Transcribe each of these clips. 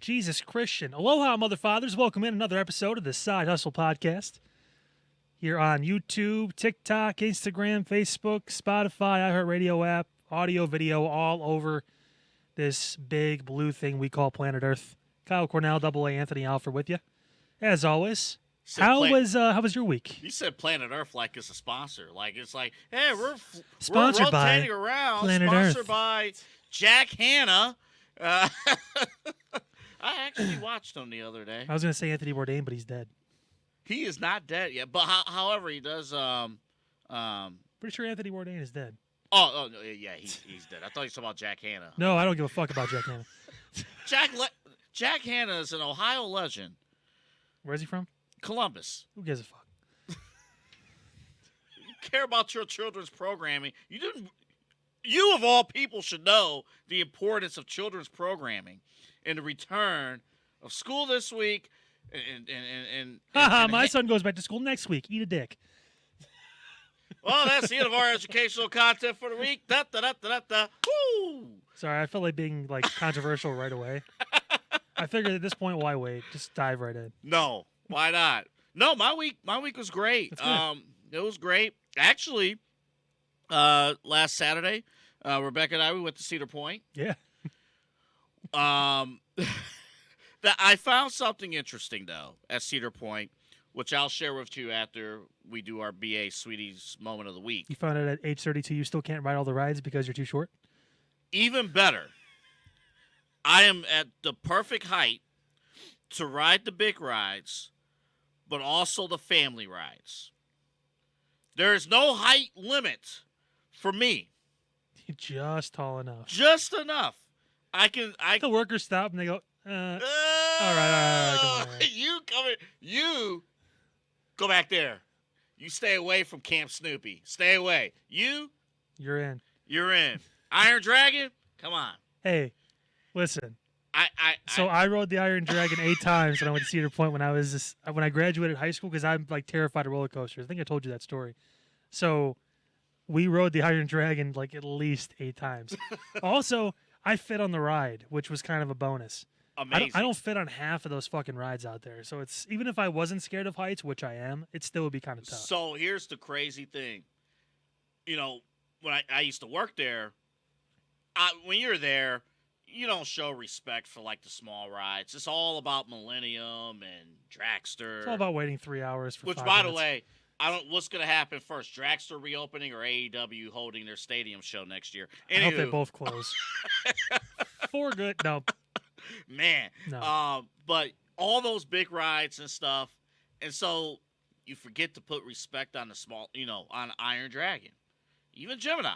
Jesus Christian. Aloha, Mother Fathers. Welcome in another episode of the Side Hustle Podcast. Here on YouTube, TikTok, Instagram, Facebook, Spotify, iHeartRadio app, audio, video, all over this big blue thing we call planet Earth. Kyle Cornell, AA Anthony Alford with you. As always, how was your week? You said planet Earth like it's a sponsor. Like it's like, hey, we're Sponsored rotating by around. Planet Sponsored Earth. by Jack Hanna. I actually watched him the other day. I was going to say Anthony Bourdain, but he's dead. He is not dead yet, but however, he does. Pretty sure Anthony Bourdain is dead. Oh no, yeah, he's dead. I thought you were talking about Jack Hanna. No, I don't give a fuck about Jack Hanna. Jack Hanna is an Ohio legend. Where's he from? Columbus. Who gives a fuck? You care about your children's programming. You of all people should know the importance of children's programming and the return of school this week. My son goes back to school next week. Eat a dick. Well, that's the end of our educational content for the week. Woo! Sorry, I felt like being controversial right away. I figured at this point, why wait? Just dive right in. No, why not? No, my week was great. It was great. Actually, last Saturday, Rebecca and I, we went to Cedar Point. Yeah. I found something interesting, though, at Cedar Point, which I'll share with you after we do our BA Sweeties Moment of the Week. You found out at age 32 you still can't ride all the rides because you're too short? Even better, I am at the perfect height to ride the big rides, but also the family rides. There is no height limit for me. You're just tall enough. Just enough. The workers stop and they go, all right, come on. You go back there. You stay away from Camp Snoopy. Stay away. You're in. You're in. Iron Dragon? Come on. Hey, listen. I I rode the Iron Dragon 8 times when I went to Cedar Point when I graduated high school because I'm terrified of roller coasters. I think I told you that story. So we rode the Iron Dragon at least 8 times. Also, I fit on the ride, which was kind of a bonus. Amazing. I don't fit on half of those fucking rides out there. So it's even if I wasn't scared of heights, which I am, it still would be kind of tough. So here's the crazy thing. When I used to work there, when you're there, you don't show respect for the small rides. It's all about Millennium and Dragster. It's all about waiting 3 hours for 5 Which, by minutes. the way, what's going to happen first? Dragster reopening or AEW holding their stadium show next year? I hope they both close. For good. No. Man. No. But all those big rides and stuff, and so you forget to put respect on the small, on Iron Dragon. Even Gemini.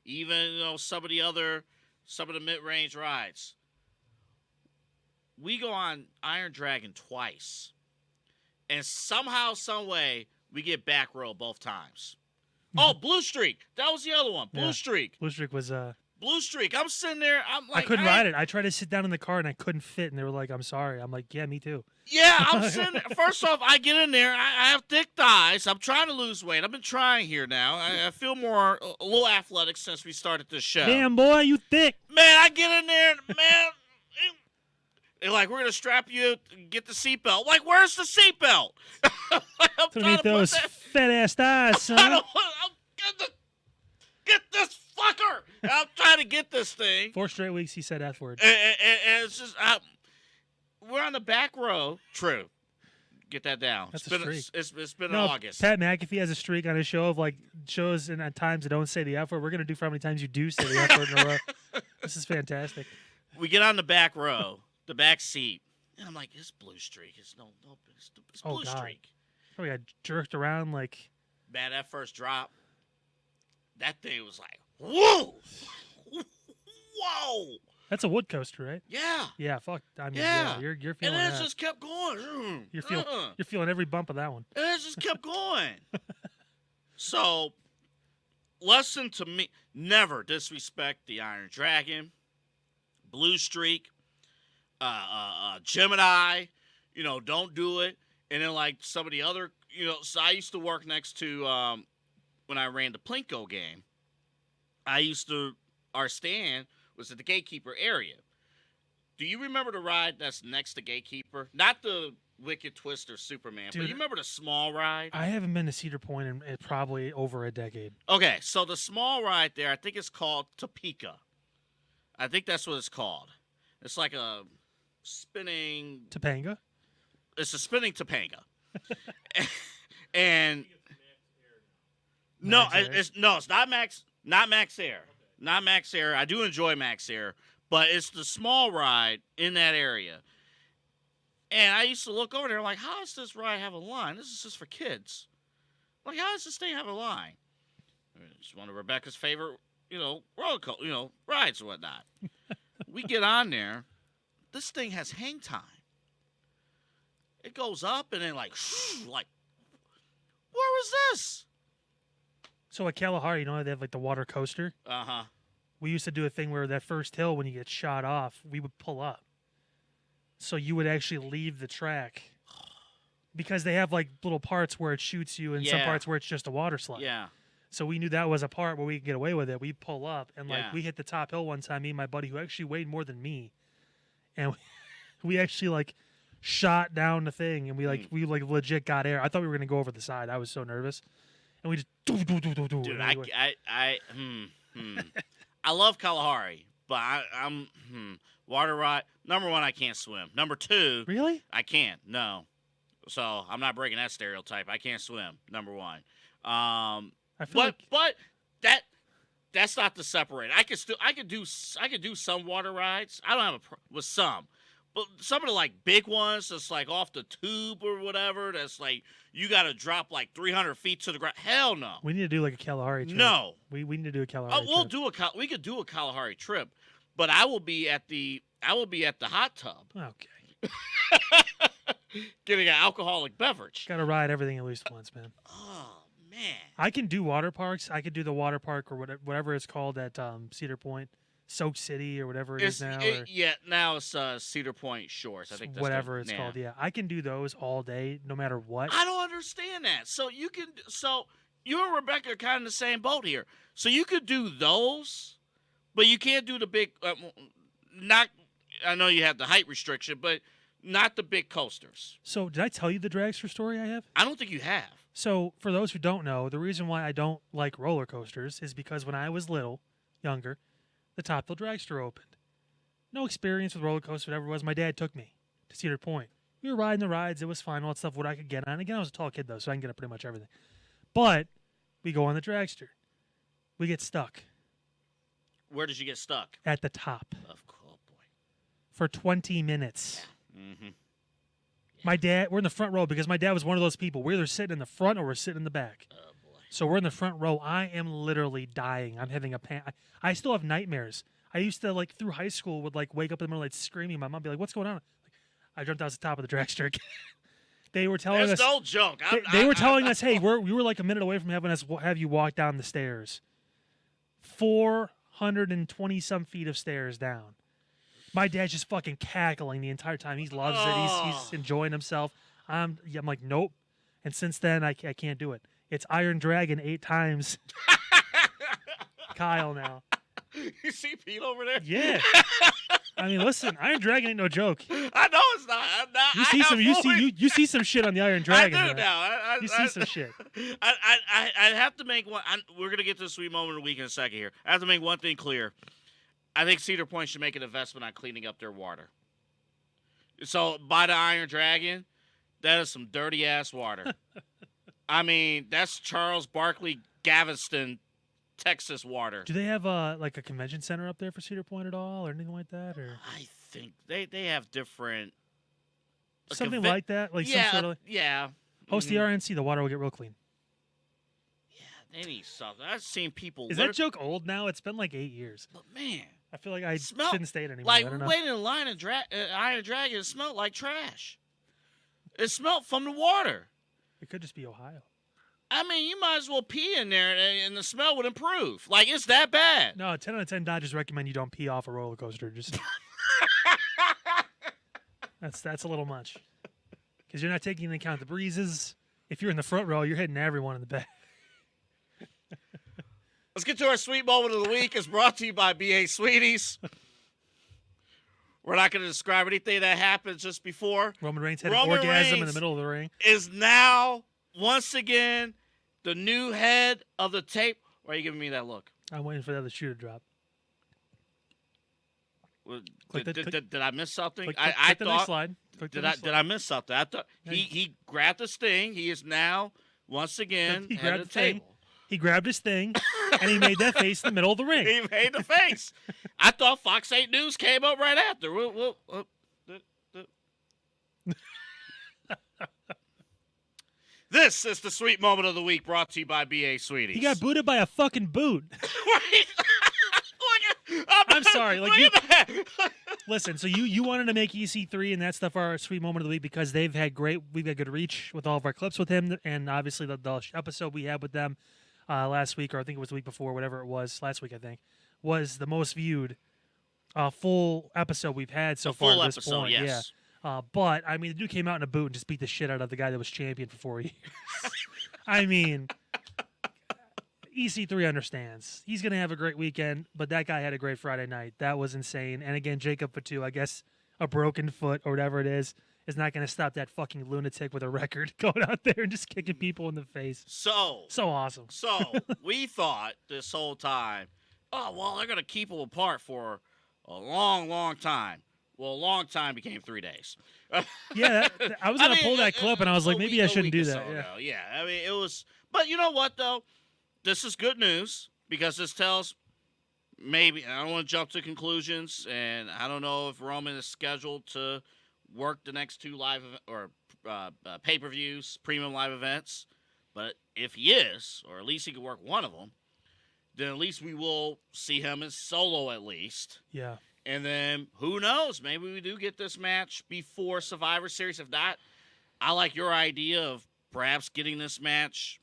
Even, some of the mid-range rides. We go on Iron Dragon twice. And somehow, some way, we get back row both times. Oh, Blue Streak. That was the other one. Blue Streak. Blue Streak was Blue Streak. I'm sitting there. I'm like, I couldn't ride it. I tried to sit down in the car and I couldn't fit. And they were like, I'm sorry. I'm like, yeah, me too. Yeah, I'm sitting there. First off, I get in there. I have thick thighs. I'm trying to lose weight. I've been trying here now. I feel a little athletic since we started this show. Damn, boy, you thick. Man, I get in there, man. They're like, we're going to strap you, get the seatbelt. Like, where's the seatbelt? Underneath those fat-ass thighs, son. Get this fucker. I'm trying to get this thing. 4 straight weeks he said F word. And it's just, we're on the back row. True. Get that down. That's a streak. It's been in August. Pat McAfee has a streak on his show of shows and at times that don't say the F word. We're going to do for how many times you do say the F word in a row. This is fantastic. We get on the back row, the back seat, and I'm like, it's Blue Streak. It's it's Blue Streak. Oh, we got jerked around like. Man, that first drop, that thing was like, whoa! Whoa! That's a wood coaster, right? Yeah. Yeah, fuck. I mean, yeah. You're feeling and it that. just kept going. You're feeling every bump of that one. And it just kept going. So, lesson to me, never disrespect the Iron Dragon, Blue Streak, Gemini, don't do it. And then some of the other, so I used to work next to, when I ran the Plinko game, our stand was at the gatekeeper area. Do you remember the ride that's next to Gatekeeper? Not the Wicked Twister Superman, Dude, but you remember the small ride? I haven't been to Cedar Point in probably over a decade. Okay, so the small ride there, I think it's called Topeka. I think that's what it's called. It's like a spinning... Topanga? It's a spinning Topanga. And... No, it's not Max Air. Not Max Air. I do enjoy Max Air, but it's the small ride in that area. And I used to look over there like, how does this ride have a line? This is just for kids. Like, how does this thing have a line? It's one of Rebecca's favorite, roller coaster, rides and whatnot. We get on there. This thing has hang time. It goes up and then like, where was this? So at Kalahari, they have like the water coaster. Uh-huh. We used to do a thing where that first hill, when you get shot off, we would pull up. So you would actually leave the track because they have like little parts where it shoots you and some parts where it's just a water slide. Yeah. So we knew that was a part where we could get away with it. We pull up and we hit the top hill one time, me and my buddy who actually weighed more than me. And we actually like shot down the thing and we legit got air. I thought we were going to go over the side. I was so nervous. And we just Dude, I love Kalahari, but I'm water ride. Number one, I can't swim. Number two, really? I can't. No, so I'm not breaking that stereotype. I can't swim. Number one. But that's not the separate. I could do some water rides. I don't have with some, but some of the like big ones that's like off the tube or whatever. That's like you got to drop like 300 feet to the ground. Hell no. We need to do like a Kalahari trip. No, we need to do a Kalahari. trip. We could do a Kalahari trip, but I will be at the hot tub. Okay. Getting an alcoholic beverage. Got to ride everything at least once, man. Oh man. I can do water parks. I could do the water park or whatever it's called at Cedar Point, Soak City or whatever it is now. Now it's Cedar Point Shores. I think that's whatever it's called. Yeah, I can do those all day, no matter what. I don't understand that. So you and Rebecca are kind of in the same boat here. So you could do those, but you can't do the big. I know you have the height restriction, but not the big coasters. So did I tell you the dragster story I have? I don't think you have. So for those who don't know, the reason why I don't like roller coasters is because when I was younger, the Top Thrill Dragster opened. No experience with roller coasters, whatever it was. My dad took me to Cedar Point. We were riding the rides. It was fine, all that stuff, what I could get on. Again, I was a tall kid, though, so I can get on pretty much everything. But we go on the dragster. We get stuck. Where did you get stuck? At the top. Oh, boy. For 20 minutes. Yeah. Mm-hmm. My dad, we're in the front row because my dad was one of those people. We're either sitting in the front or we're sitting in the back. Oh, boy. So we're in the front row. I am literally dying. I'm having I still have nightmares. I used to, through high school, would, wake up in the middle of the night screaming. My mom would be like, what's going on? I jumped out the top of the dragster again. They were telling us. That's no joke. They were telling us, hey, we were like a minute away from having us have you walk down the stairs. 420-some feet of stairs down. My dad's just fucking cackling the entire time. He loves it. He's enjoying himself. I'm like, nope. And since then, I can't do it. It's Iron Dragon 8 times. Kyle now. You see Pete over there? Yeah. I mean, listen, Iron Dragon ain't no joke. I know it's not. You see some shit on the Iron Dragon. I do now. You see some shit. I have to make one. We're gonna get to the sweet moment of the week in a second here. I have to make one thing clear. I think Cedar Point should make an investment on cleaning up their water. So by the Iron Dragon, that is some dirty ass water. I mean, that's Charles Barkley Galveston, Texas water. Do they have a convention center up there for Cedar Point at all, or anything like that? Or I think they have different something like that, like yeah, some sort of host the RNC. The water will get real clean. Yeah, they need something. I've seen people. Is that joke old now? It's been like 8 years. But man, I feel like I shouldn't say it anymore. Like I don't know. waiting in line at Iron Dragon, it smelled like trash. It smelled from the water. It could just be Ohio. I mean, you might as well pee in there and the smell would improve. Like, it's that bad. No, 10 out of 10 Dodgers recommend you don't pee off a roller coaster. Just That's a little much. Because you're not taking into account the breezes. If you're in the front row, you're hitting everyone in the back. Let's get to our sweet moment of the week. It's brought to you by BA Sweeties. We're We're not going to describe anything that happened just before. Roman Reigns had Roman an orgasm in Reigns the middle of the ring. Is now, once again, the new head of the tape. Why are you giving me that look? I'm waiting for the other shoe to drop. Did I miss something? Click I the next thought. slide. Did I miss something? I thought he grabbed this thing. He is now once again He head grabbed of the the thing. table. He grabbed his thing, and he made that face in the middle of the ring. He made the face. I thought Fox 8 News came up right after. This is the sweet moment of the week, brought to you by BA Sweeties. He got booted by a fucking boot. I'm sorry. Like listen. So you wanted to make EC3 and that stuff our sweet moment of the week because we've got good reach with all of our clips with him, and obviously the episode we had with them last week, or I think it was the week before, whatever it was, last week I think, was the most viewed full episode we've had so far at this point. Yes. Yeah. But I mean, the dude came out in a boot and just beat the shit out of the guy that was champion for 4 years. I mean, EC3 understands. He's going to have a great weekend, but that guy had a great Friday night. That was insane. And again, Jacob Fatu, I guess a broken foot or whatever it is not going to stop that fucking lunatic with a record going out there and just kicking people in the face. So awesome. So we thought this whole time, oh, well, they're going to keep them apart for a long, long time. Well, a long time became 3 days. Yeah, I was going to pull that clip, and I was like, maybe I shouldn't do that. Yeah, I mean, it was – but you know what, though? This is good news because this tells maybe – I don't want to jump to conclusions, and I don't know if Roman is scheduled to work the next 2 live or pay-per-views, premium live events. But if he is, or at least he can work one of them, then at least we will see him as solo at least. Yeah. And then, who knows? Maybe we do get this match before Survivor Series. If not, I like your idea of perhaps getting this match,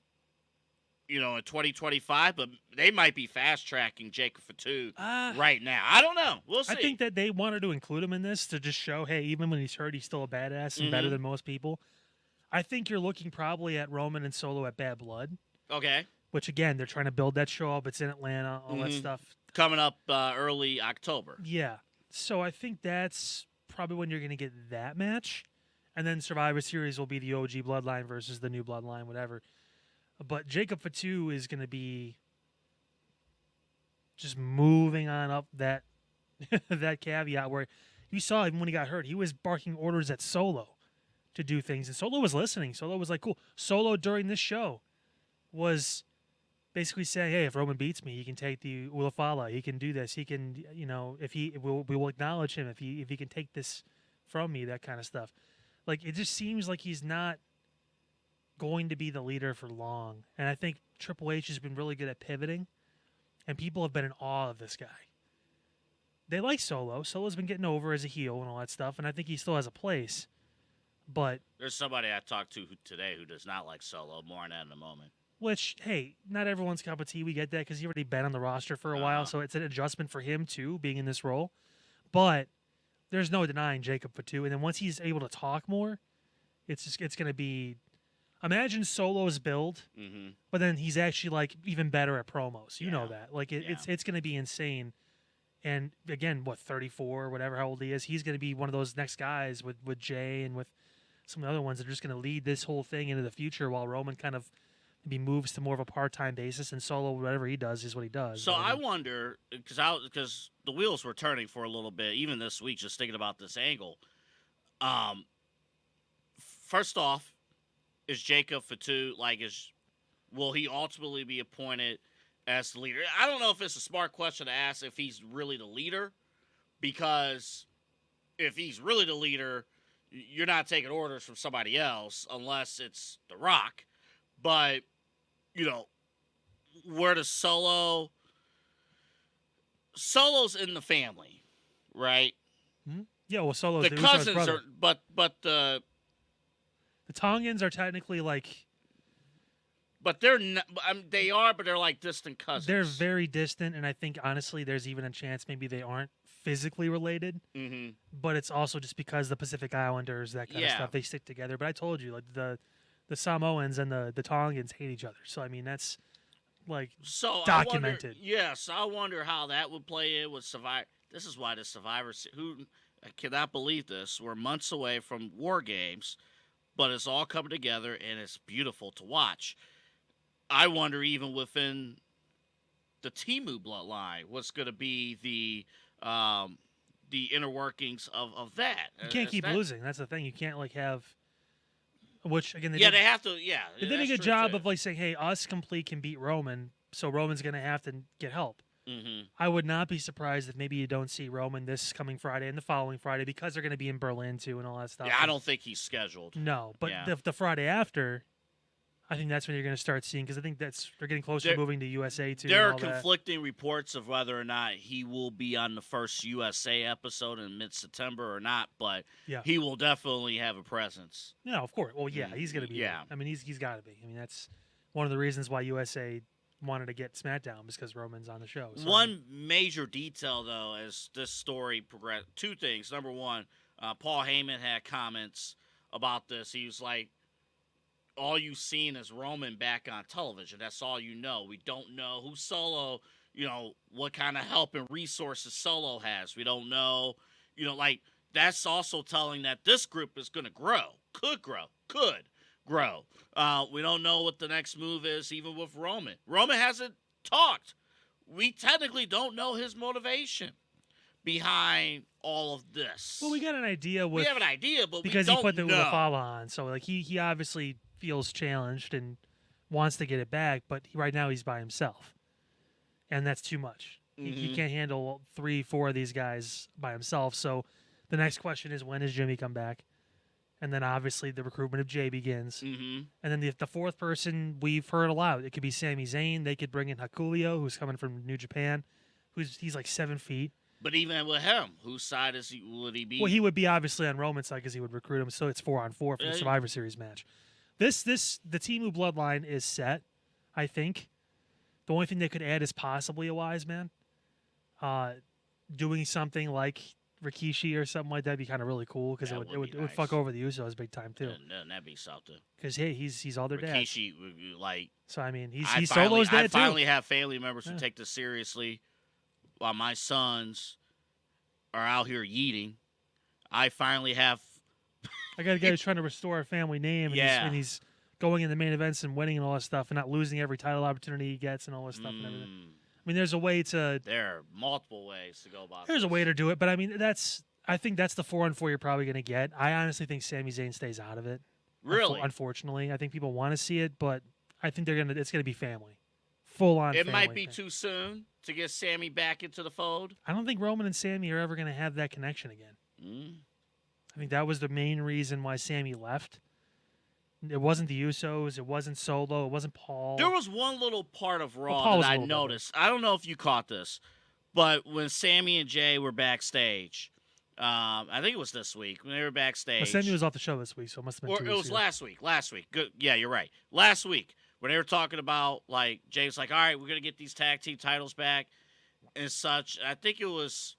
in 2025. But they might be fast-tracking Jacob Fatu right now. I don't know. We'll see. I think that they wanted to include him in this to just show, hey, even when he's hurt, he's still a badass and better than most people. I think you're looking probably at Roman and Solo at Bad Blood. Okay. Which, again, they're trying to build that show up. It's in Atlanta, all that stuff. Coming up early October. Yeah. So I think that's probably when you're going to get that match. And then Survivor Series will be the OG Bloodline versus the new Bloodline, whatever. But Jacob Fatu is going to be just moving on up that that caveat where you saw him when he got hurt. He was barking orders at Solo to do things. And Solo was listening. Solo was like, cool. Solo during this show was basically saying, hey, if Roman beats me, he can take the Ulafala. He can do this. He can, we will acknowledge him if he can take this from me, that kind of stuff. Like, it just seems like he's not going to be the leader for long. And I think Triple H has been really good at pivoting, and people have been in awe of this guy. They like Solo. Solo's been getting over as a heel and all that stuff, and I think he still has a place. But there's somebody I talked to today who does not like Solo. More on that in a moment. Which, hey, not everyone's cup of tea. We get that because he's already been on the roster for a while, so it's an adjustment for him, too, being in this role. But there's no denying Jacob Fatu. And then once he's able to talk more, it's going to be... Imagine Solo's build, but then he's actually, like, even better at promos. You know that. Like, it's going to be insane. And, again, 34 or whatever, how old he is, he's going to be one of those next guys with Jay and with some of the other ones that are just going to lead this whole thing into the future while Roman kind of... Maybe moves to more of a part-time basis, and Solo, whatever he does, is what he does. So I wonder, because the wheels were turning for a little bit, even this week, just thinking about this angle. First off, is Jacob Fatu, will he ultimately be appointed as the leader? I don't know if it's a smart question to ask if he's really the leader, because if he's really the leader, you're not taking orders from somebody else unless it's The Rock. But, where does Solo's in the family, right? Mm-hmm. Yeah, well, Solo's the cousins are, but the Tongans are technically but they're not, they are, but they're like distant cousins. They're very distant, and I think honestly, there's even a chance maybe they aren't physically related. Mm-hmm. But it's also just because the Pacific Islanders, that kind of stuff, they stick together. But I told you, the Samoans and the Tongans hate each other. So, I mean, that's, documented. I wonder how that would play in with Survivor. This is why the Survivor... I cannot believe this. We're months away from War Games, but it's all coming together, and it's beautiful to watch. I wonder, even within the Timu bloodline, what's going to be the inner workings of that. You can't keep losing. That's the thing. You can't have. Which again, they have to. Yeah, they did a good job of saying, "Hey, us complete can beat Roman, so Roman's going to have to get help." Mm-hmm. I would not be surprised if maybe you don't see Roman this coming Friday and the following Friday because they're going to be in Berlin too and all that stuff. Yeah, I don't think he's scheduled. No, but the Friday after, I think that's when you're going to start seeing, because I think they're getting closer to moving to USA too. There are conflicting reports of whether or not he will be on the first USA episode in mid-September or not, but he will definitely have a presence. Yeah, of course. Well, yeah, he's going to be. Yeah, I mean, he's got to be. I mean, that's one of the reasons why USA wanted to get Smackdown, because Roman's on the show. So, one major detail, though, as this story progressed, two things. Number one, Paul Heyman had comments about this. He was like, all you've seen is Roman back on television. That's all you know. We don't know who Solo, what kind of help and resources Solo has. We don't know, that's also telling that this group is going to grow, could grow. We don't know what the next move is, even with Roman. Roman hasn't talked. We technically don't know his motivation behind all of this. Well, we got an idea. We have an idea, but because we don't he put the know. Follow on, so he obviously feels challenged and wants to get it back, but right now he's by himself, and that's too much. Mm-hmm. He can't handle 3-4 of these guys by himself. So the next question is, when does Jimmy come back? And then obviously the recruitment of Jay begins. Mm-hmm. And then the fourth person we've heard a lot. It could be Sami Zayn. They could bring in Hakulio, who's coming from New Japan, he's like 7 feet. But even with him, whose side would he be? Well, he would be obviously on Roman's side because he would recruit him. So it's 4-on-4 for the Survivor Series match. The Timu bloodline is set, I think. The only thing they could add is possibly a wise man. Doing something like Rikishi or something like that would be kind of really cool, because it would fuck over the Usos big time too. That'd be something. Because hey, he's all their dad. Rikishi would be like. So I mean, he's Solo's dad too. I finally have family members who take this seriously, while my sons are out here yeeting. I finally have. I got a guy who's trying to restore a family name, and he's going in the main events and winning and all that stuff, and not losing every title opportunity he gets and all this stuff and everything. I mean, there's a way to. There are multiple ways to go about. There's a way to do it, but I mean, I think that's the 4-on-4 you're probably going to get. I honestly think Sami Zayn stays out of it. Really? Unfortunately, I think people want to see it, but I think it's going to be family, full on. It might be too soon to get Sami back into the fold. I don't think Roman and Sami are ever going to have that connection again. I think that was the main reason why Sami left. It wasn't the Usos. It wasn't Solo. It wasn't Paul. There was one little part of Raw that I noticed. I don't know if you caught this, but when Sami and Jay were backstage, I think it was this week when they were backstage. Well, Sami was off the show this week, so it must have been 2 weeks It was ago. last week. Good. Yeah, you're right. Last week when they were talking about, like, Jay's like, all right, we're going to get these tag team titles back and such. I think it was,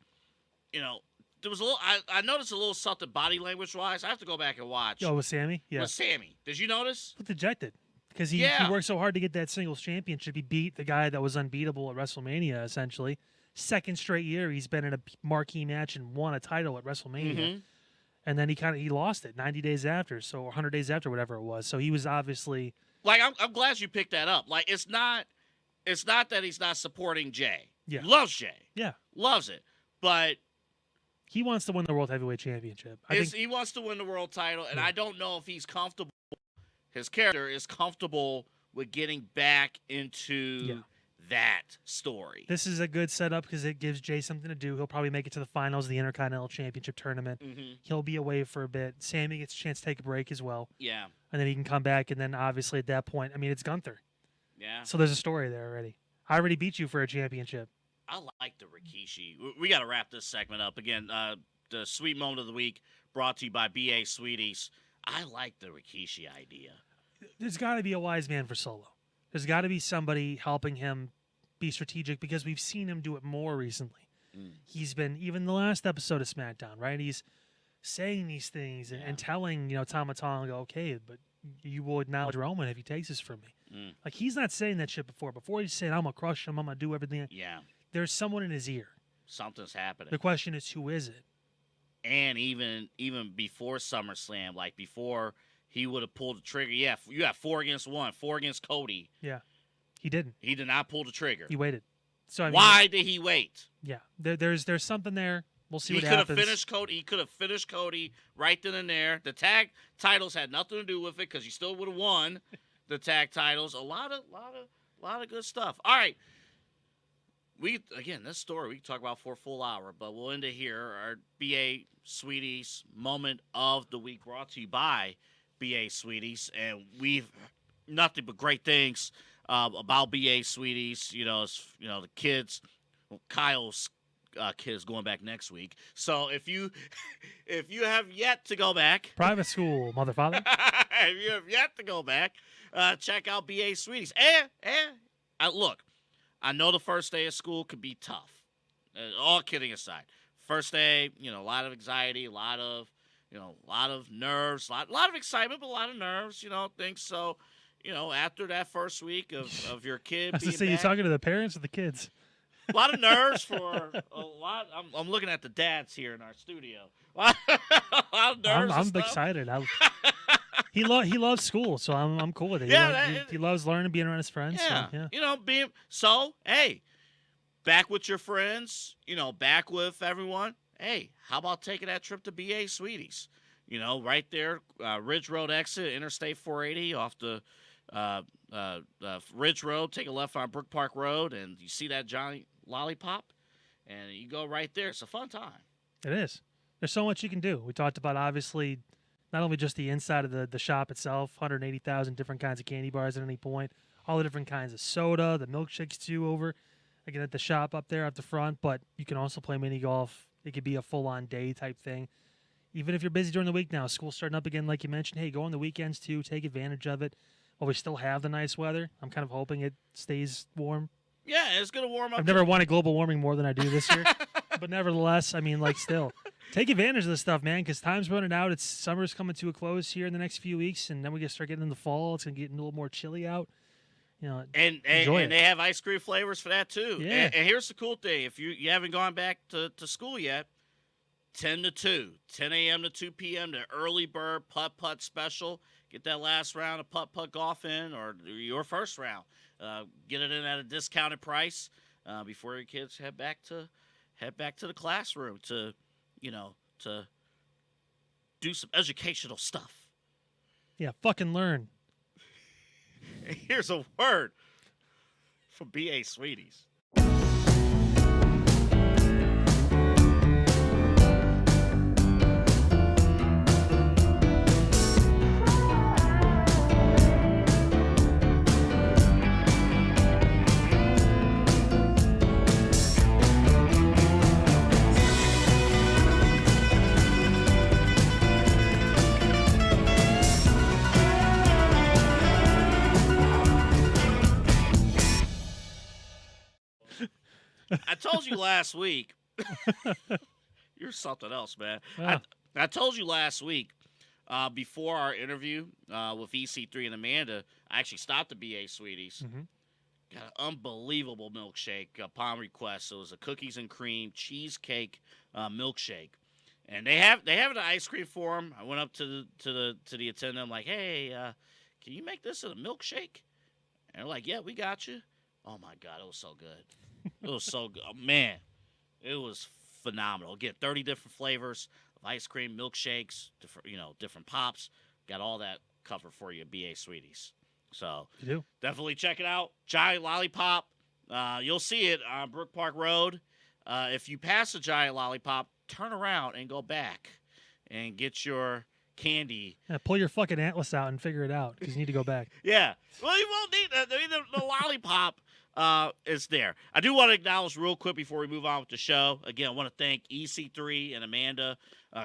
there was a little. I noticed a little something body language wise. I have to go back and watch. Oh, with Sami? Yeah. With Sami. Did you notice? Dejected. Because he worked so hard to get that singles championship. He beat the guy that was unbeatable at WrestleMania, essentially. Second straight year he's been in a marquee match and won a title at WrestleMania. Mm-hmm. And then he lost it 90 days after, so 100 days after, whatever it was. So he was obviously. Like, I'm glad you picked that up. Like, it's not that he's not supporting Jay. Yeah. Loves Jay. Yeah. Loves it. But he wants to win the World Heavyweight Championship. He wants to win the world title, and I don't know if he's comfortable. His character is comfortable with getting back into that story. This is a good setup because it gives Jay something to do. He'll probably make it to the finals of the Intercontinental Championship tournament. Mm-hmm. He'll be away for a bit. Sami gets a chance to take a break as well. Yeah. And then he can come back, and then obviously at that point, I mean, it's Gunther. Yeah. So there's a story there already. I already beat you for a championship. I like the Rikishi. We got to wrap this segment up. Again, the sweet moment of the week brought to you by BA Sweeties. I like the Rikishi idea. There's got to be a wise man for Solo. There's got to be somebody helping him be strategic, because we've seen him do it more recently. He's been, even the last episode of SmackDown, right? He's saying these things and telling, Tama Tonga, okay, but you will acknowledge Roman if he takes this from me. Like, he's not saying that shit before. Before he's saying, I'm going to crush him, I'm going to do everything. Yeah. There's someone in his ear. Something's happening. The question is, who is it? and even before SummerSlam, like before he would have pulled the trigger. Yeah, you have 4 against 1, 4 against Cody. Yeah, he didn't. He did not pull the trigger. He waited. So I mean, why did he wait? Yeah, there's something there. We'll see what He happens. could have finished Cody. He could have finished Cody right then and there. The tag titles had nothing to do with it because he still would have won the tag titles. A lot of good stuff. All right. This story we can talk about for a full hour, but we'll end it here. Our BA Sweeties moment of the week brought to you by BA Sweeties, and we've nothing but great things about BA Sweeties. The kids. Well, Kyle's kids going back next week. So if you have yet to go back, private school, mother father. If you have yet to go back, check out BA Sweeties. And look, I know the first day of school could be tough. All kidding aside, first day, a lot of anxiety, a lot of nerves, a lot of excitement, but a lot of nerves. Things. So, after that first week of your kid, I was being to say, back, you talking to the parents or the kids? a lot of nerves for a lot. I'm looking at the dads here in our studio. A lot of nerves. I'm excited. He loves school, so I'm cool with it. He loves learning, being around his friends. Yeah, So, hey, back with your friends. Back with everyone. Hey, how about taking that trip to BA Sweeties? Right there, Ridge Road exit, Interstate 480 off the Ridge Road. Take a left on Brook Park Road, and you see that Johnny Lollipop, and you go right there. It's a fun time. It is. There's so much you can do. We talked about, obviously, not only just the inside of the shop itself, 180,000 different kinds of candy bars at any point, all the different kinds of soda, the milkshakes too over, again, at the shop up there at the front, but you can also play mini golf. It could be a full-on day type thing. Even if you're busy during the week now, school's starting up again, like you mentioned, hey, go on the weekends too, take advantage of it. While we still have the nice weather, I'm kind of hoping it stays warm. Yeah, it's going to warm up. I've never wanted global warming more than I do this year. But nevertheless, I mean, still, take advantage of this stuff, man, because time's running out. Summer's coming to a close here in the next few weeks, and then we start getting into fall. It's going to get a little more chilly out. And they have ice cream flavors for that, too. Yeah. And here's the cool thing. If you haven't gone back to school yet, 10 to 2, 10 a.m. to 2 p.m., the early bird putt-putt special. Get that last round of putt-putt golf in, or your first round. Get it in at a discounted price before your kids head back to the classroom to do some educational stuff. Yeah, fucking learn. And here's a word from BA Sweeties. I told you last week. You're something else, man. Yeah. I told you last week before our interview with EC3 and Amanda, I actually stopped at BA Sweeties. Mm-hmm. Got an unbelievable milkshake upon request. It was a cookies and cream cheesecake milkshake, and they have an ice cream for them. I went up to the attendant. I'm like, hey, can you make this a milkshake? And they're like, yeah, we got you. Oh my God, it was so good. It was so good. Oh, man, it was phenomenal. Again, 30 different flavors of ice cream, milkshakes, different pops. Got all that covered for you at BA Sweeties. So You do. definitely check it out. Giant Lollipop. You'll see it on Brook Park Road. If you pass a Giant Lollipop, turn around and go back and get your candy. Yeah, pull your fucking atlas out and figure it out because you need to go back. Yeah. Well, you won't need that. I mean, the lollipop is there. I do want to acknowledge real quick before we move on with the show. Again, I want to thank EC3 and Amanda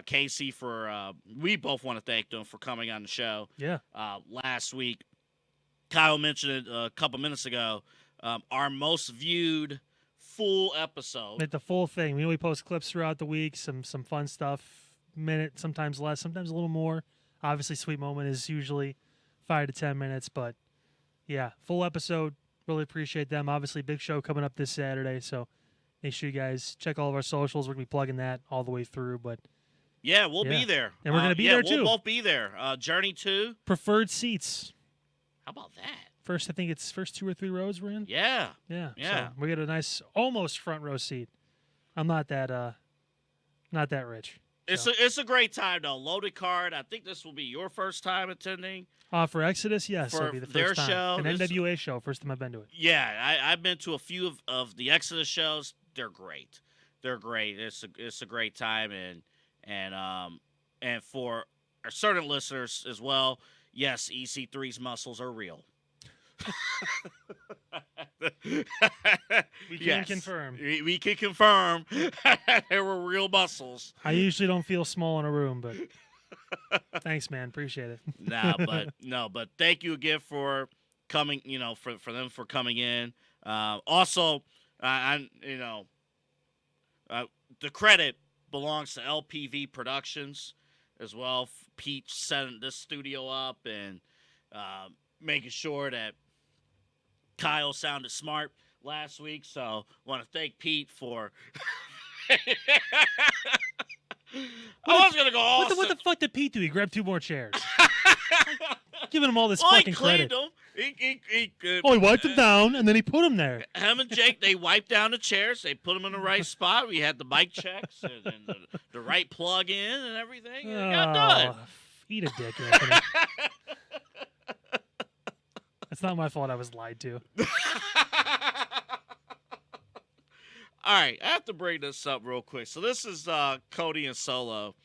Casey for, we both want to thank them for coming on the show. Yeah. Last week. Kyle mentioned it a couple minutes ago. Our most viewed full episode. Like the full thing. We post clips throughout the week, some fun stuff, minute, sometimes less, sometimes a little more. Obviously, Sweet Moment is usually 5 to 10 minutes, but yeah, full episode. Really appreciate them. Obviously, big show coming up this Saturday, so make sure you guys check all of our socials. We're going to be plugging that all the way through, but Yeah, we'll be there. And we're going to be there, too. We'll both be there. Journey 2. Preferred seats. How about that? I think it's first 2 or 3 rows we're in. Yeah. Yeah. So we get a nice, almost front row seat. I'm not that rich. So. It's a great time, though. Loaded card. I think this will be your first time attending. For Exodus, yes. It'll be the their first time. show. An NWA show. First time I've been to it. Yeah, I've been to a few of the Exodus shows. They're great. They're great. It's a great time, and for our certain listeners as well, yes, EC3's muscles are real. We can confirm. We can confirm there were real muscles. I usually don't feel small in a room, but thanks, man. Appreciate it. But thank you again for coming. For them for coming in. Also, the credit belongs to LPV Productions as well. Pete setting this studio up and making sure that Kyle sounded smart last week. So want to thank Pete for. I was gonna go. What the fuck did Pete do? He grabbed 2 more chairs. Giving him all this he fucking cleaned credit. them. He wiped them down and then he put them there. Him and Jake, they wiped down the chairs. They put them in the right spot. We had the mic checks and the right plug in and everything. And it got done. Eat a dick, Anthony. It's not my fault I was lied to. All right, I have to bring this up real quick. So this is Cody and Solo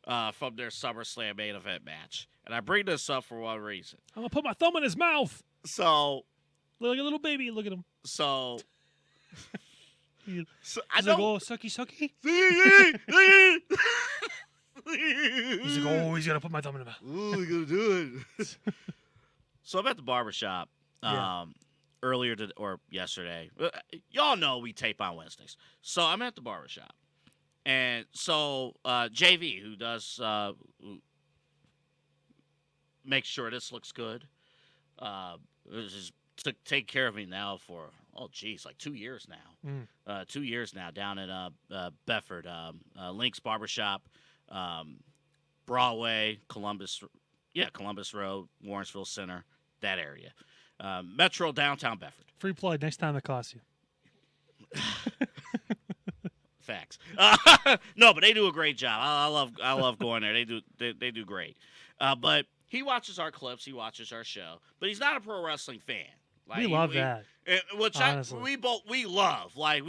from their SummerSlam main event match. And I bring this up for one reason. I'm going to put my thumb in his mouth. So. Like a little baby. Look at him. So I know. Like, oh, sucky, sucky. He's like, oh, he's going to put my thumb in his mouth. Oh, he's going to do it. So I'm at the barbershop earlier or yesterday. Y'all know we tape on Wednesdays. So I'm at the barbershop. And so JV, who does make sure this looks good, just take care of me now for, like 2 years now. 2 years now down at Bedford. Link's Barbershop, Broadway, Columbus Road, Warrensville Center, that area. Metro downtown Bedford. Free plug next time it costs you. Facts. No, but they do a great job. I love going there. They do great. But he watches our clips. He watches our show. But he's not a pro wrestling fan. Like, we love that. Which we love. Like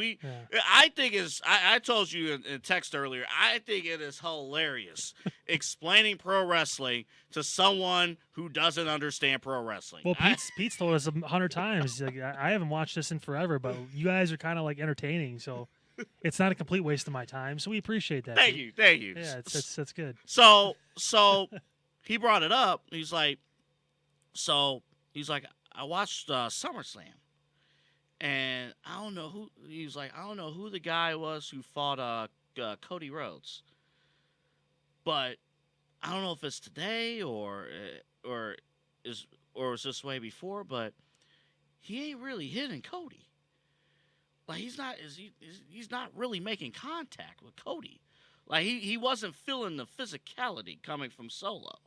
I think I told you in text earlier. I think it is hilarious explaining pro wrestling to someone who doesn't understand pro wrestling. Well, Pete's told us 100 times. Like, I haven't watched this in forever, but you guys are kind of like entertaining, so it's not a complete waste of my time. So we appreciate that. Thank you. Yeah, that's good. So he brought it up. He's like, I watched SummerSlam. And I don't know who he was like. I don't know who the guy was who fought Cody Rhodes, but I don't know if it's today or was this way before. But he ain't really hitting Cody. Like he's not really making contact with Cody. Like he wasn't feeling the physicality coming from Solo.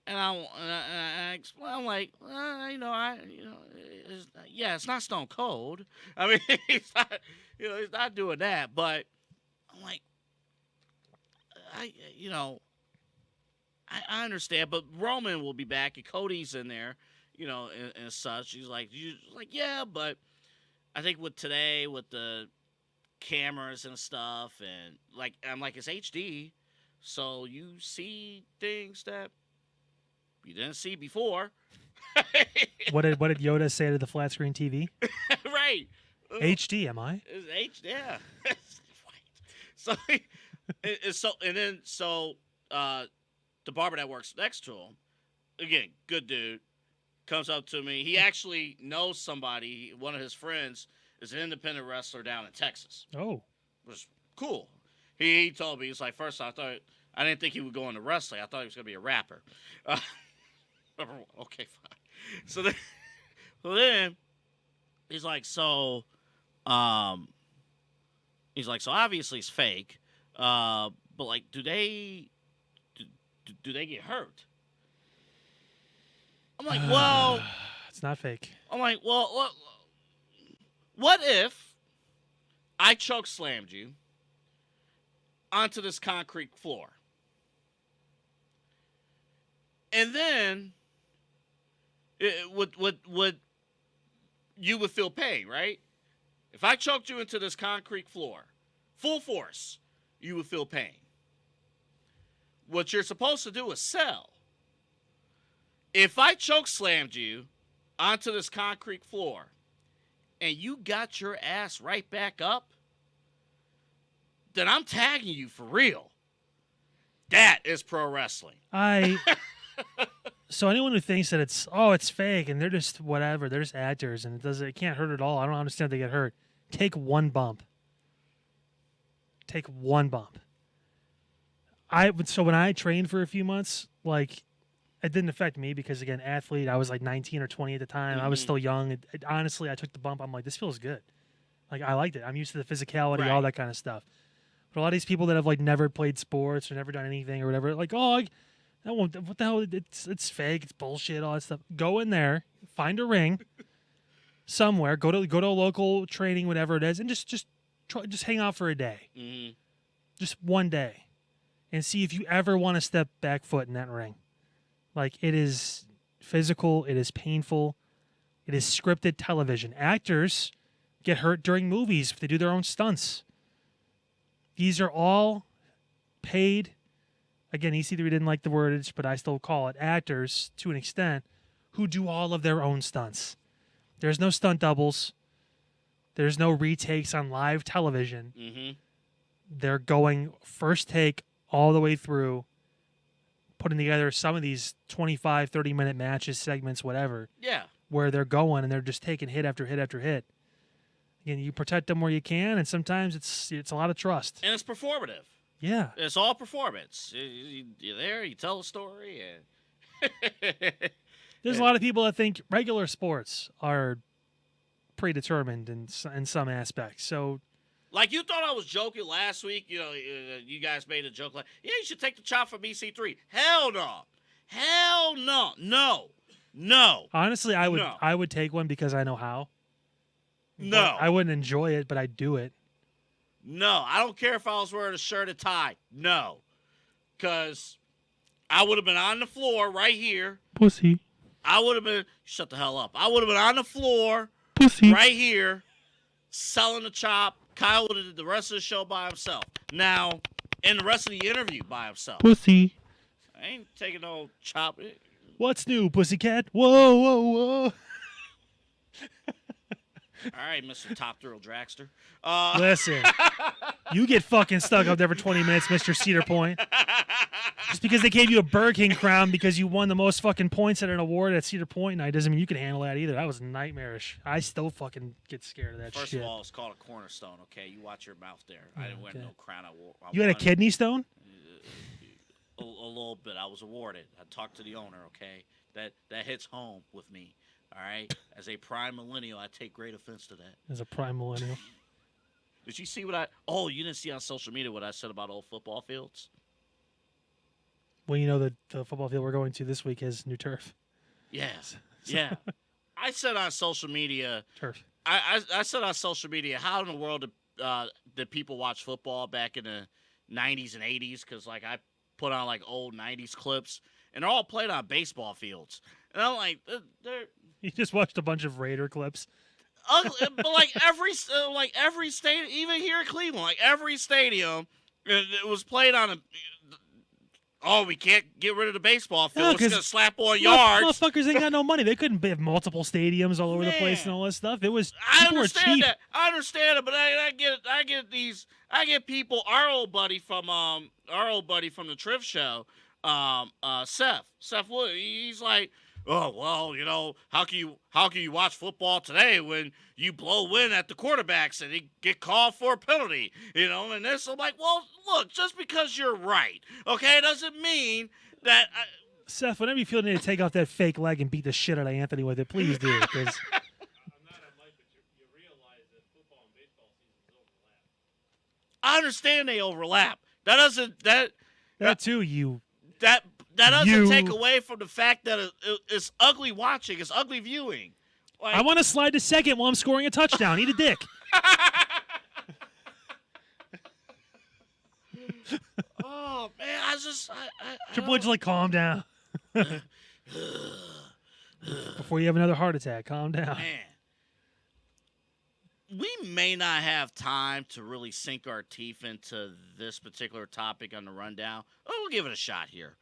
And I explain, I'm like, it's not Stone Cold. I mean, he's not doing that. But I'm like, I understand. But Roman will be back, and Cody's in there, and such. He's like, yeah, but I think with today, with the cameras and stuff, and I'm like, it's HD, so you see things that you didn't see before. What did Yoda say to the flat screen TV? Right. HD, am I? It's HD, yeah. So the barber that works next to him, again, good dude, comes up to me. He actually knows somebody. One of his friends is an independent wrestler down in Texas. Oh. Which is cool. He told me, he's like, first I didn't think he would go into wrestling. I thought he was going to be a rapper. Okay, fine. So then he's like, so obviously it's fake, but like, do they get hurt? I'm like, well, it's not fake. I'm like, well, what if I choke slammed you onto this concrete floor, and then would you would feel pain, right? If I choked you into this concrete floor, full force, you would feel pain. What you're supposed to do is sell. If I choke slammed you onto this concrete floor and you got your ass right back up, then I'm tagging you for real. That is pro wrestling. So anyone who thinks that it's fake and they're just whatever, they're just actors and it can't hurt at all. I don't understand they get hurt. Take one bump. So when I trained for a few months, like, it didn't affect me because, again, athlete, I was like 19 or 20 at the time. I was still young. Honestly, I took the bump. I'm like, this feels good. Like, I liked it. I'm used to the physicality, all that kind of stuff. But a lot of these people that have, like, never played sports or never done anything or whatever, like, what the hell? It's fake. It's bullshit, all that stuff. Go in there, find a ring somewhere, go to a local training, whatever it is, and just hang out for a day. Mm-hmm. Just one day. And see if you ever want to step back foot in that ring. Like, it is physical, it is painful, it is scripted television. Actors get hurt during movies if they do their own stunts. These are all paid, again, EC3 didn't like the wordage, but I still call it actors to an extent, who do all of their own stunts. There's no stunt doubles. There's no retakes on live television. Mm-hmm. They're going first take all the way through, putting together some of these 25, 30-minute matches, segments, whatever. Yeah. Where they're going and they're just taking hit after hit after hit. Again, you protect them where you can, and sometimes it's a lot of trust. And it's performative. Yeah. It's all performance. You're there, you tell a story, and there's a lot of people that think regular sports are predetermined in some aspects. So, like, you thought I was joking last week. You know, you guys made a joke like, yeah, you should take the chop from EC3. Hell no. Hell no. No. Honestly, I would take one because I know how. No. But I wouldn't enjoy it, but I'd do it. No. I don't care if I was wearing a shirt and tie. No. Because I would have been on the floor right here. Pussy. I would have been, shut the hell up. I would have been on the floor. Pussy. Right here, selling the chop. Kyle would have did the rest of the show by himself. Now, and the rest of the interview by himself. Pussy. I ain't taking no chop. What's new, pussycat? Whoa, whoa, whoa. All right, Mr. Top Thrill Dragster. Listen, you get fucking stuck up there for 20 minutes, Mr. Cedar Point. Just because they gave you a Burger King crown because you won the most fucking points at an award at Cedar Point night doesn't mean you can handle that either. That was nightmarish. I still fucking get scared of that First shit. of all, it's called a cornerstone, okay? You watch your mouth there. I didn't win no crown. You had a kidney stone? A little bit. I was awarded. I talked to the owner, okay? That hits home with me, all right? As a prime millennial, I take great offense to that. As a prime millennial. Did you see you didn't see on social media what I said about old football fields? Well, you know the football field we're going to this week has new turf. Yes. Yeah. I said on social media. Turf. I said on social media, how in the world did people watch football back in the 90s and 80s? Because, like, I put on, like, old 90s clips, and they're all played on baseball fields. And I'm like, they're You just watched a bunch of Raider clips. ugly. But, like, every stadium, even here in Cleveland, like, every stadium, it was played on a... Oh, we can't get rid of the baseball field. It's going to slap on yards. Motherfuckers ain't got no money. They couldn't have multiple stadiums all over the place and all that stuff. It was people were cheap. I understand it, but I get people. Our old buddy from the Triv show, Seth Woods. He's like, oh well, you know, how can you watch football today when you blow wind at the quarterbacks and they get called for a penalty, you know? And this, I'm like, well, look, just because you're right, okay, doesn't mean that. Seth, whenever you feel the need to take off that fake leg and beat the shit out of Anthony with it, please do. Because I'm not on mic, but you realize that football and baseball seasons overlap. I understand they overlap. That doesn't That too, you. that doesn't You- take away from the fact that it's ugly watching. It's ugly viewing. Like, I want to slide to second while I'm scoring a touchdown. Eat a dick. oh man, I Triple H is like, calm down. Before you have another heart attack, calm down. man. We may not have time to really sink our teeth into this particular topic on the rundown. Oh, we'll give it a shot here.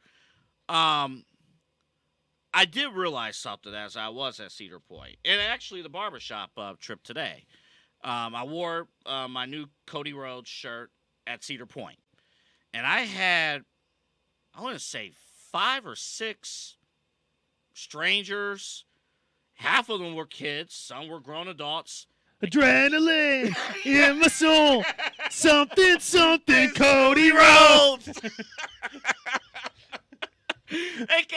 I did realize something as I was at Cedar Point, and actually the barbershop trip today. I wore my new Cody Rhodes shirt at Cedar Point, and I had, I want to say, 5 or 6 strangers. Half of them were kids, some were grown adults. Adrenaline in my soul. Something, Cody Rhodes. Rhodes. It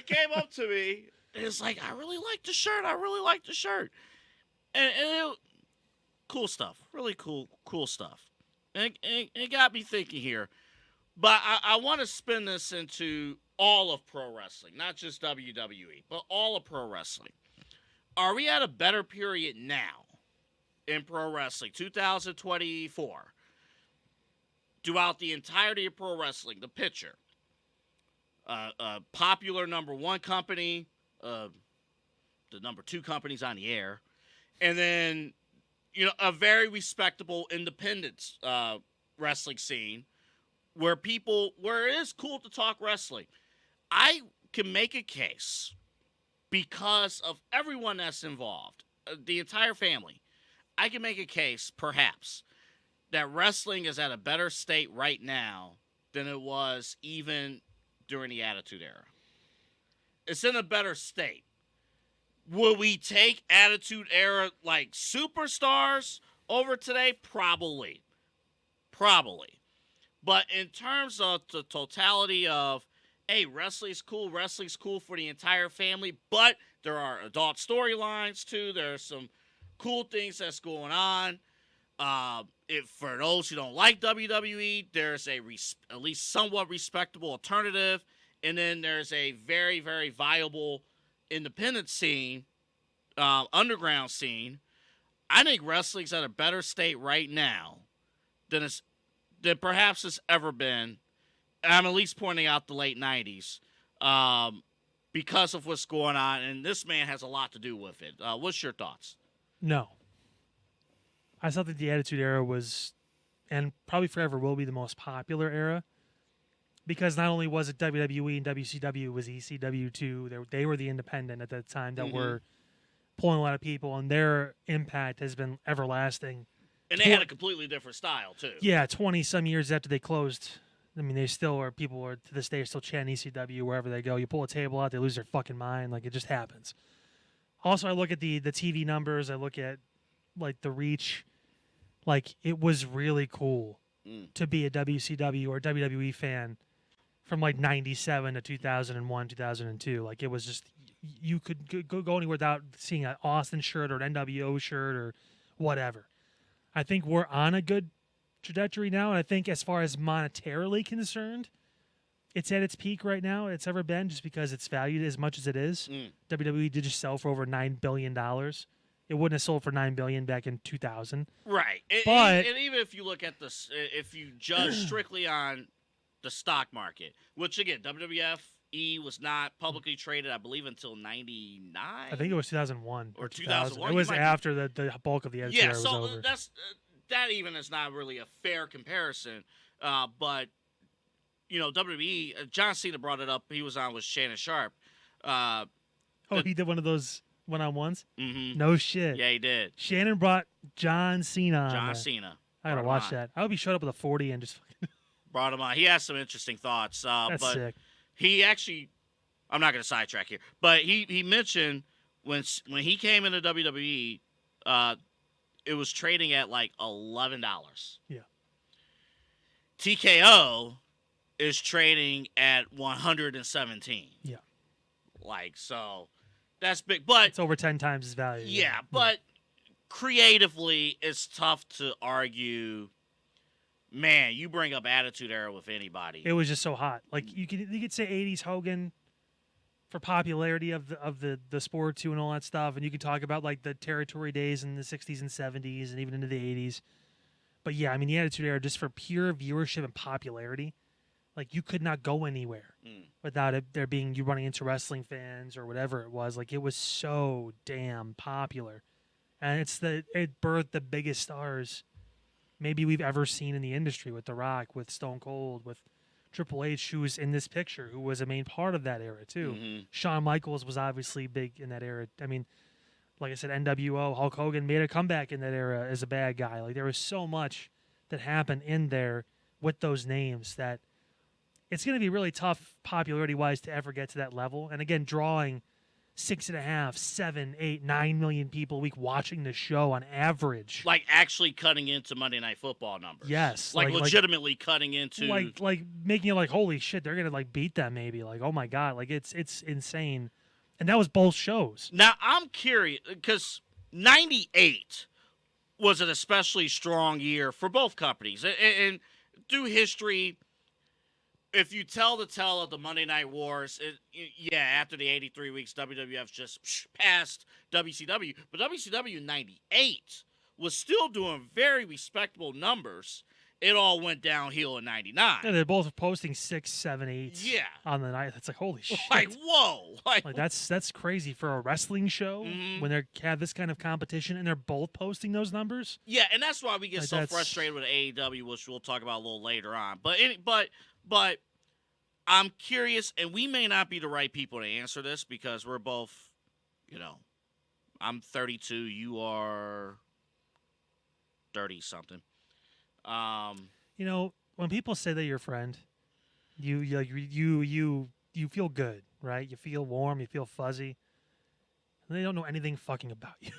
came up to me. It's like, I really like the shirt. And cool stuff. Really cool stuff. And it got me thinking here. But I want to spin this into all of pro wrestling, not just WWE, but all of pro wrestling. Are we at a better period now in pro wrestling, 2024, throughout the entirety of pro wrestling? The picture. A popular number 1 company, the number 2 companies on the air, and then, a very respectable independent wrestling scene where it is cool to talk wrestling. I can make a case because of everyone that's involved, the entire family. I can make a case, perhaps, that wrestling is at a better state right now than it was even during the Attitude Era. It's in a better state. Will we take Attitude Era like superstars over today? Probably. But in terms of the totality of, hey, wrestling's cool for the entire family, but there are adult storylines too. There are some cool things that's going on. For those who don't like WWE, there's at least somewhat respectable alternative, and then there's a very, very viable independent scene, underground scene. I think wrestling's at a better state right now than perhaps it's ever been. I'm at least pointing out the late 90s because of what's going on, and this man has a lot to do with it. What's your thoughts? No. I still think the Attitude Era was, and probably forever will be, the most popular era. Because not only was it WWE and WCW, it was ECW too. They were the independent at that time that were pulling a lot of people, and their impact has been everlasting. And they had a completely different style too. Yeah, 20-some years after they closed. I mean, they still are, people are to this day are still chanting ECW wherever they go. You pull a table out, they lose their fucking mind. Like, it just happens. Also, I look at the TV numbers. I look at, like, the reach. Like, it was really cool to be a WCW or WWE fan from, like, 97 to 2001, 2002. Like, it was just, you could go anywhere without seeing an Austin shirt or an NWO shirt or whatever. I think we're on a good trajectory now, and I think as far as monetarily concerned, it's at its peak right now. It's ever been, just because it's valued as much as it is. WWE did just sell for over $9 billion. It wouldn't have sold for $9 billion back in 2000. Right. But and even if you look at this, if you judge strictly on the stock market, which again, WWF was not publicly traded, I believe, until 99. I think it was 2001 or 2001. It was after the bulk of the Attitude Era was so over. that even is not really a fair comparison. But WWE, John Cena brought it up. He was on with Shannon Sharp. He did one of those one-on-ones? Mm-hmm. No shit. Yeah, he did. Shannon brought John Cena on John there. Cena. I gotta watch that. I hope he showed up with a 40 and just fucking... Brought him on. He has some interesting thoughts. That's but sick. He actually, I'm not going to sidetrack here, but he mentioned when he came into WWE, it was trading at like $11. Yeah. TKO is trading at 117. Yeah. Like, so that's big, but it's over 10 times his value. Yeah, but creatively, it's tough to argue man, you bring up Attitude Era with anybody. It was just so hot. Like you could say 80s Hogan for popularity of the sport too and all that stuff, and you could talk about like the territory days in the 60s and 70s and even into the 80s. But yeah, I mean the Attitude Era just for pure viewership and popularity, like you could not go anywhere without it there being you running into wrestling fans or whatever it was. Like it was so damn popular, and it birthed the biggest stars maybe we've ever seen in the industry with The Rock, with Stone Cold, with Triple H, who was in this picture, who was a main part of that era too. Mm-hmm. Shawn Michaels was obviously big in that era. I mean, like I said, NWO, Hulk Hogan made a comeback in that era as a bad guy. Like there was so much that happened in there with those names that it's going to be really tough popularity-wise to ever get to that level. And again, drawing 6.5, 7, 8, 9 million people a week watching the show on average. Like actually cutting into Monday Night Football numbers. Yes, Like legitimately cutting into. Like making it like, holy shit, they're gonna like beat them maybe. Like, oh my god, like it's insane. And that was both shows. Now I'm curious because '98 was an especially strong year for both companies, and through history. If you tell the tale of the Monday Night Wars, after the 83 weeks, WWF's just passed WCW. But WCW in 98 was still doing very respectable numbers. It all went downhill in 99. Yeah, they're both posting 6, 7, 8 on the night. That's like, holy shit. Like, whoa. Like that's crazy for a wrestling show when they have this kind of competition and they're both posting those numbers. Yeah, and that's why we get so frustrated with AEW, which we'll talk about a little later on. But I'm curious, and we may not be the right people to answer this because we're both, I'm 32, you are 30-something. When people say they're your friend, you feel good, right? You feel warm, you feel fuzzy. And they don't know anything fucking about you.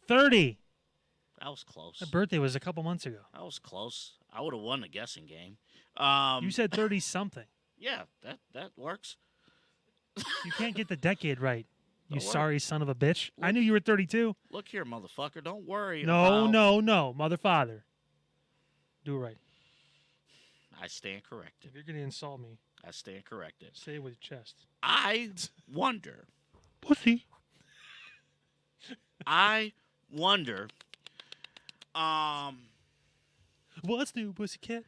30. That was close. My birthday was a couple months ago. That was close. I would have won the guessing game. You said 30-something. Yeah, that works. You can't get the decade right, you sorry son of a bitch. I knew you were 32. Look here, motherfucker. Don't worry. No, mother father. Do it right. I stand corrected. If you're going to insult me, I stand corrected. say it with your chest. I wonder. Pussy. I wonder. What's new, pussycat?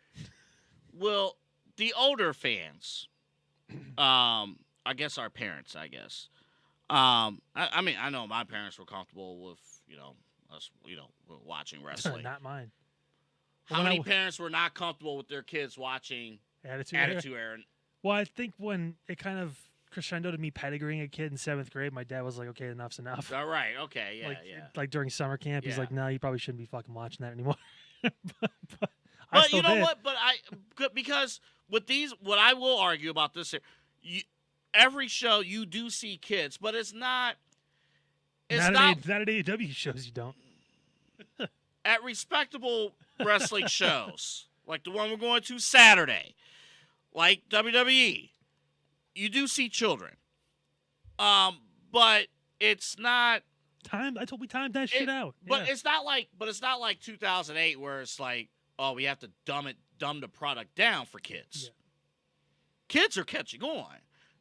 Well, the older fans, I guess our parents, I guess. I mean, I know my parents were comfortable with, us, watching wrestling. Not mine. How many parents were not comfortable with their kids watching Attitude Era? Well, I think when it kind of crescendoed to me pedigreeing a kid in 7th grade, my dad was like, okay, enough's enough. All right, okay, yeah, Like during summer camp, he's like, no, you probably shouldn't be fucking watching that anymore. but you know what? But because with these, what I will argue about this, every show you do see kids, but it's not. Not at AEW shows. You don't. At respectable wrestling shows, like the one we're going to Saturday, like WWE, you do see children. But it's not. We timed that shit out. But it's not like 2008 where it's like, oh, we have to dumb the product down for kids. Yeah. Kids are catching on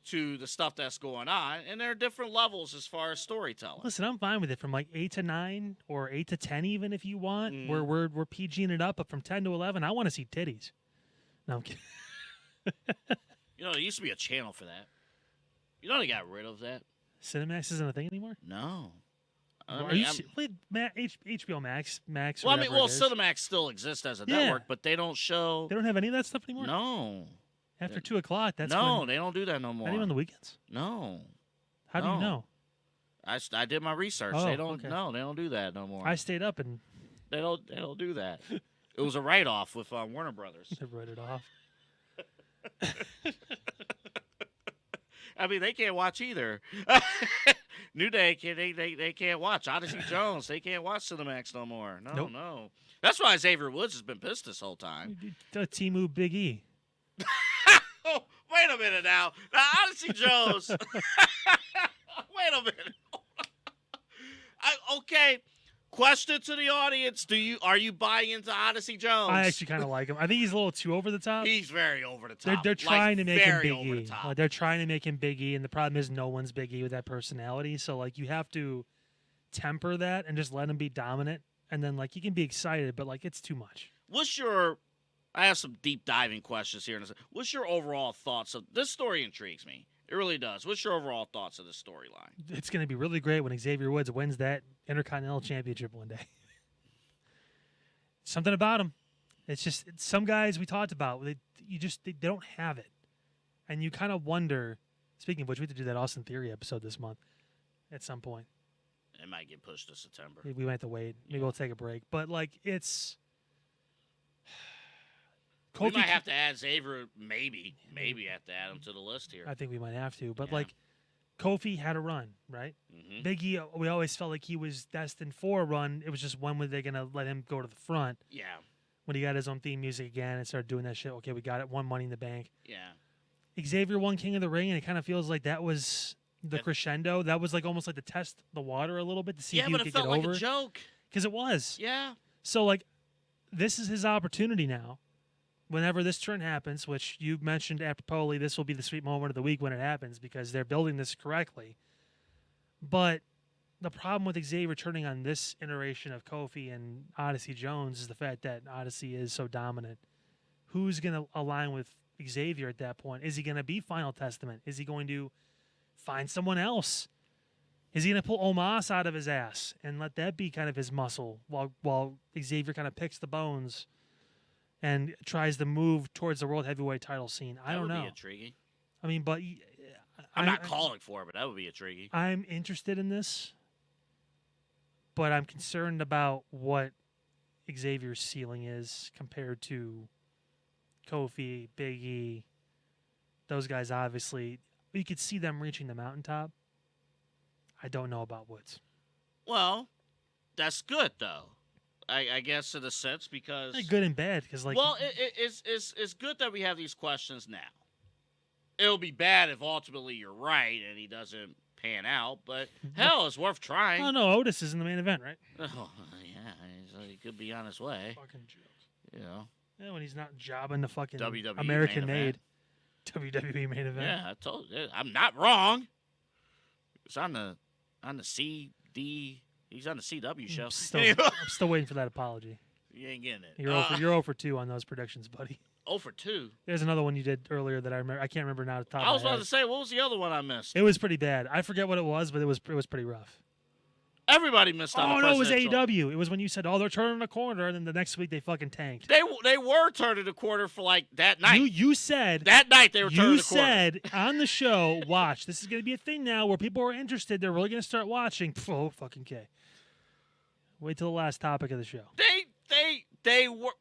to the stuff that's going on, and there are different levels as far as storytelling. Listen, I'm fine with it from like 8 to 9 or 8 to 10 even if you want. We're PGing it up, but from 10 to 11, I want to see titties. No, I'm kidding. There used to be a channel for that. They got rid of that. Cinemax isn't a thing anymore? No. HBO Max? Well, Cinemax still exists as a network, but they don't show. They don't have any of that stuff anymore? No. After 2 o'clock, that's they don't do that no more. Not even on the weekends? No. How do you know? I did my research. Oh, they don't. Okay. No, they don't do that no more. I stayed up and they don't do that. It was a write-off with Warner Brothers. They wrote it off. I mean, they can't watch either. New Day they can't watch Odyssey Jones. They can't watch Cinemax no more. No. That's why Xavier Woods has been pissed this whole time. Timu Big E. Oh, wait a minute now. Odyssey Jones. Wait a minute. Okay. Question to the audience: are you buying into Odyssey Jones? I actually kind of like him. I think he's a little too over the top. He's very over the top. They're trying to make him very Big over the E. top. Like, they're trying to make him Big E, and the problem is no one's Big E with that personality. So like you have to temper that and just let him be dominant, and then like you can be excited, but like it's too much. I have some deep diving questions here. What's your overall thoughts of this story? Intrigues me. It really does. What's your overall thoughts of this storyline? It's going to be really great when Xavier Woods wins that Intercontinental Championship one day. Something about him. It's just some guys we talked about. They don't have it, and you kind of wonder. Speaking of which, we have to do that Austin Theory episode this month at some point. It might get pushed to September. We might have to wait. Maybe we'll take a break. But like it's. We might have to add Xavier, maybe have to add him to the list here. I think we might have to. But, like, Kofi had a run, right? Mm-hmm. Big E, we always felt like he was destined for a run. It was just when were they going to let him go to the front? Yeah. When he got his own theme music again and started doing that shit. Okay, we got it. Won Money in the Bank. Yeah. Xavier won King of the Ring, and it kind of feels like that was the crescendo. That was like almost like to test the water a little bit to see if he could get over. Yeah, but it felt like a joke. Because it was. Yeah. So, like, this is his opportunity now. Whenever this turn happens, which you mentioned apropos, this will be the sweet moment of the week when it happens because they're building this correctly. But the problem with Xavier turning on this iteration of Kofi and Odyssey Jones is the fact that Odyssey is so dominant. Who's going to align with Xavier at that point? Is he going to be Final Testament? Is he going to find someone else? Is he going to pull Omos out of his ass and let that be kind of his muscle while Xavier kind of picks the bones and tries to move towards the world heavyweight title scene? I don't know. That would be intriguing. I mean, but I'm not calling for it, but that would be intriguing. I'm interested in this, but I'm concerned about what Xavier's ceiling is compared to Kofi, Big E. Those guys, obviously, you could see them reaching the mountaintop. I don't know about Woods. Well, that's good, though. I guess in a sense because good and bad because it's good that we have these questions now. It'll be bad if ultimately you're right and he doesn't pan out, but hell, it's worth trying. Oh no, Otis is in the main event, right? Oh yeah, he could be on his way. Fucking joke. You know. Yeah, when he's not jobbing the fucking WWE American-made WWE main event. Yeah, I told you, I'm not wrong. It's on the CD. He's on the CW show. I'm still waiting for that apology. You ain't getting it. You're 0 for 2 on those predictions, buddy. 0 for 2? There's another one you did earlier that I remember. I can't remember now at the top of my I was about head. to say, what was the other one I missed? It was pretty bad. I forget what it was, but it was pretty rough. Everybody missed out. Oh, no, it was AEW. It was when you said, they're turning the corner, and then the next week they fucking tanked. They were turning the corner for, like, that night. You said... That night they were turning the corner. You said on the show, watch, this is going to be a thing now where people are interested. They're really going to start watching. Oh, fucking K. Wait till the last topic of the show. They were...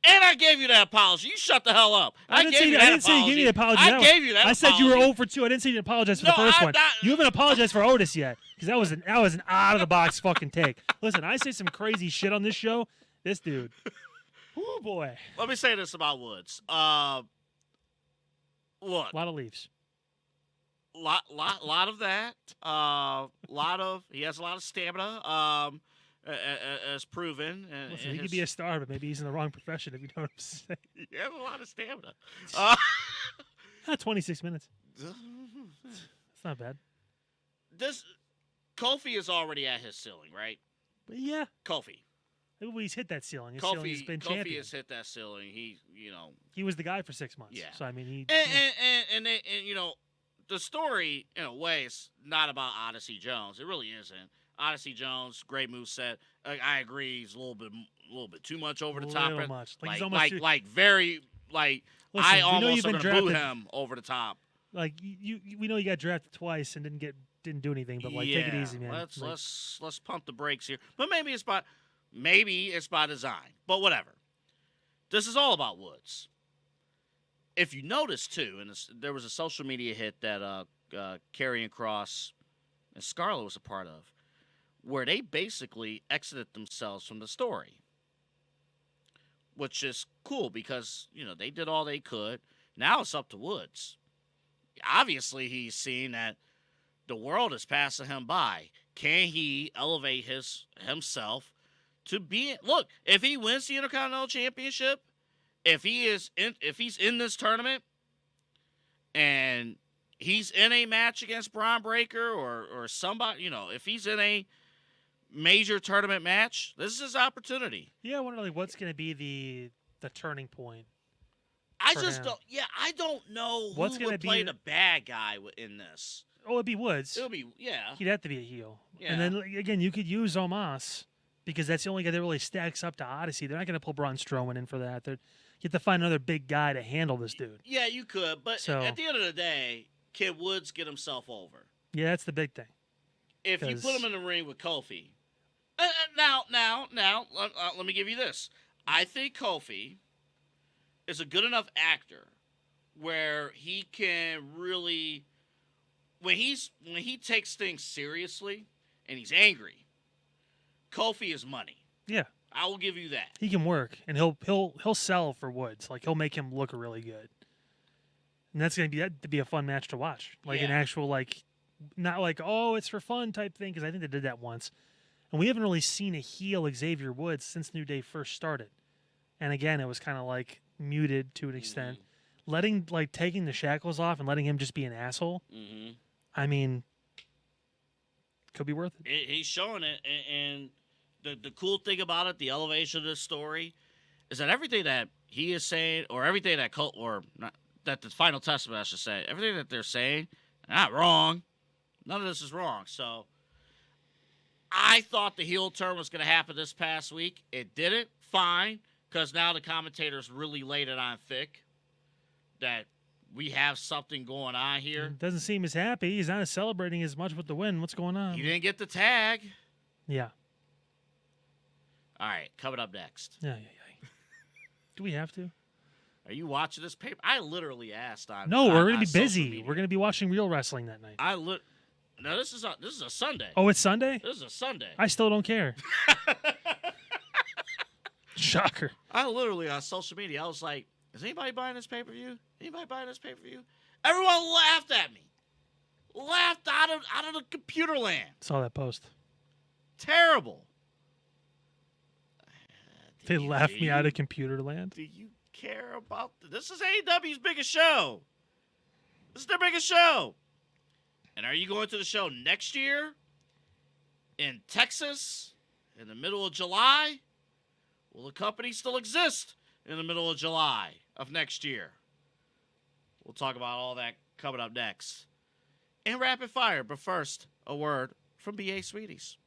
And I gave you that apology. You shut the hell up. I didn't say you gave me the apology. I gave you that apology. I said you were 0 for 2. I didn't say you apologized for the first one. You haven't apologized for Otis yet because that was an out-of-the-box fucking take. Listen, I say some crazy shit on this show. This dude. Oh, boy. Let me say this about Woods. Look. A lot of leaves. Lot of that. He has a lot of stamina. As proven. Listen, he could be a star, but maybe he's in the wrong profession, if you know what I'm saying. He has a lot of stamina. 26 minutes. It's not bad. Kofi is already at his ceiling, right? But yeah. Kofi. He's hit that ceiling. His ceiling's been champion. Kofi has hit that ceiling. He was the guy for 6 months. Yeah. So, I mean, he... And the story, in a way, is not about Odyssey Jones. It really isn't. Odyssey Jones, great moveset. I agree, he's a little bit too much over the top. Much. I Listen, almost am gonna boo him over the top. Like we know you got drafted twice and didn't do anything, but take it easy, man. Let's pump the brakes here. But maybe it's by design. But whatever. This is all about Woods. If you notice too, and there was a social media hit that Karrion Kross and Scarlett was a part of, where they basically exited themselves from the story, which is cool because, they did all they could. Now it's up to Woods. Obviously, he's seen that the world is passing him by. can he elevate himself to be? Look, if he wins the Intercontinental Championship, if he's in this tournament, and he's in a match against Braun Breaker or somebody, if he's in a major tournament match, this is his opportunity. Yeah, I wonder what's going to be the turning point. I don't know who would play the bad guy in this. Oh, it'd be Woods. Yeah. He'd have to be a heel. Yeah. And then, again, you could use Omos because that's the only guy that really stacks up to Odyssey. They're not going to pull Braun Strowman in for that. You have to find another big guy to handle this dude. Yeah, you could. But at the end of the day, can Woods get himself over? Yeah, that's the big thing. If you put him in the ring with Kofi. Now, let me give you this. I think Kofi is a good enough actor where he can really, when he takes things seriously and he's angry, Kofi is money. Yeah, I will give you that. He can work, and he'll sell for Woods. He'll make him look really good, and that's gonna be a fun match to watch. An actual not oh it's for fun type thing, because I think they did that once, and we haven't really seen a heel Xavier Woods since New Day first started, and again it was kind of muted to an extent. Letting taking the shackles off and letting him just be an asshole. Mm-hmm. I mean, could be worth it. He's showing it, and the cool thing about it, the elevation of this story, is that everything that he is saying, or everything that the Final Testament, I should say, everything that they're saying, they're not wrong. None of this is wrong. So I thought the heel turn was going to happen this past week. It didn't. Fine, because now the commentators really laid it on thick that we have something going on here. Doesn't seem as happy. He's not celebrating as much with the win. What's going on? He didn't get the tag. Yeah. All right, coming up next. Yeah. Do we have to? Are you watching this paper? I literally asked on. No, we're going to be social busy. media. We're going to be watching real wrestling that night. No, this is a Sunday. Oh, it's Sunday? This is a Sunday. I still don't care. Shocker. I literally on social media, I was like, is anybody buying this pay-per-view? Anybody buying this pay-per-view? Everyone laughed at me. Laughed out of the computer land. Saw that post. Terrible. They laughed me out of computer land. Do you care about this? Is AEW's biggest show. This is their biggest show. And are you going to the show next year in Texas in the middle of July? Will the company still exist in the middle of July of next year? We'll talk about all that coming up next. And rapid fire, but first, a word from BA Sweeties.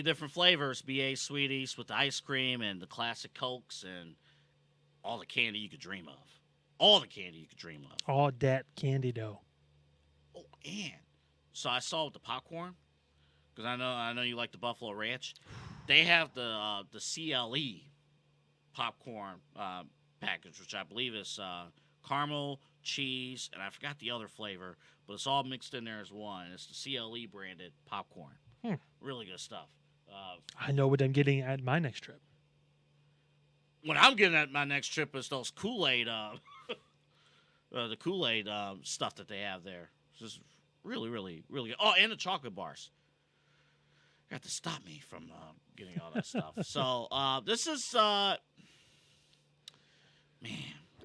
Different flavors, BA Sweeties, with the ice cream and the classic Cokes and all the candy you could dream of. All the candy you could dream of. All that candy dough. Oh, and so I saw with the popcorn, because I know you like the Buffalo Ranch. They have the CLE popcorn package, which I believe is caramel, cheese, and I forgot the other flavor, but it's all mixed in there as one. It's the CLE branded popcorn. Really good stuff. I know what I'm getting at my next trip. What I'm getting at my next trip is those Kool-Aid, the Kool-Aid stuff that they have there. This is really, really, really good. Oh, and the chocolate bars. Got to stop me from getting all that stuff. So this is, man,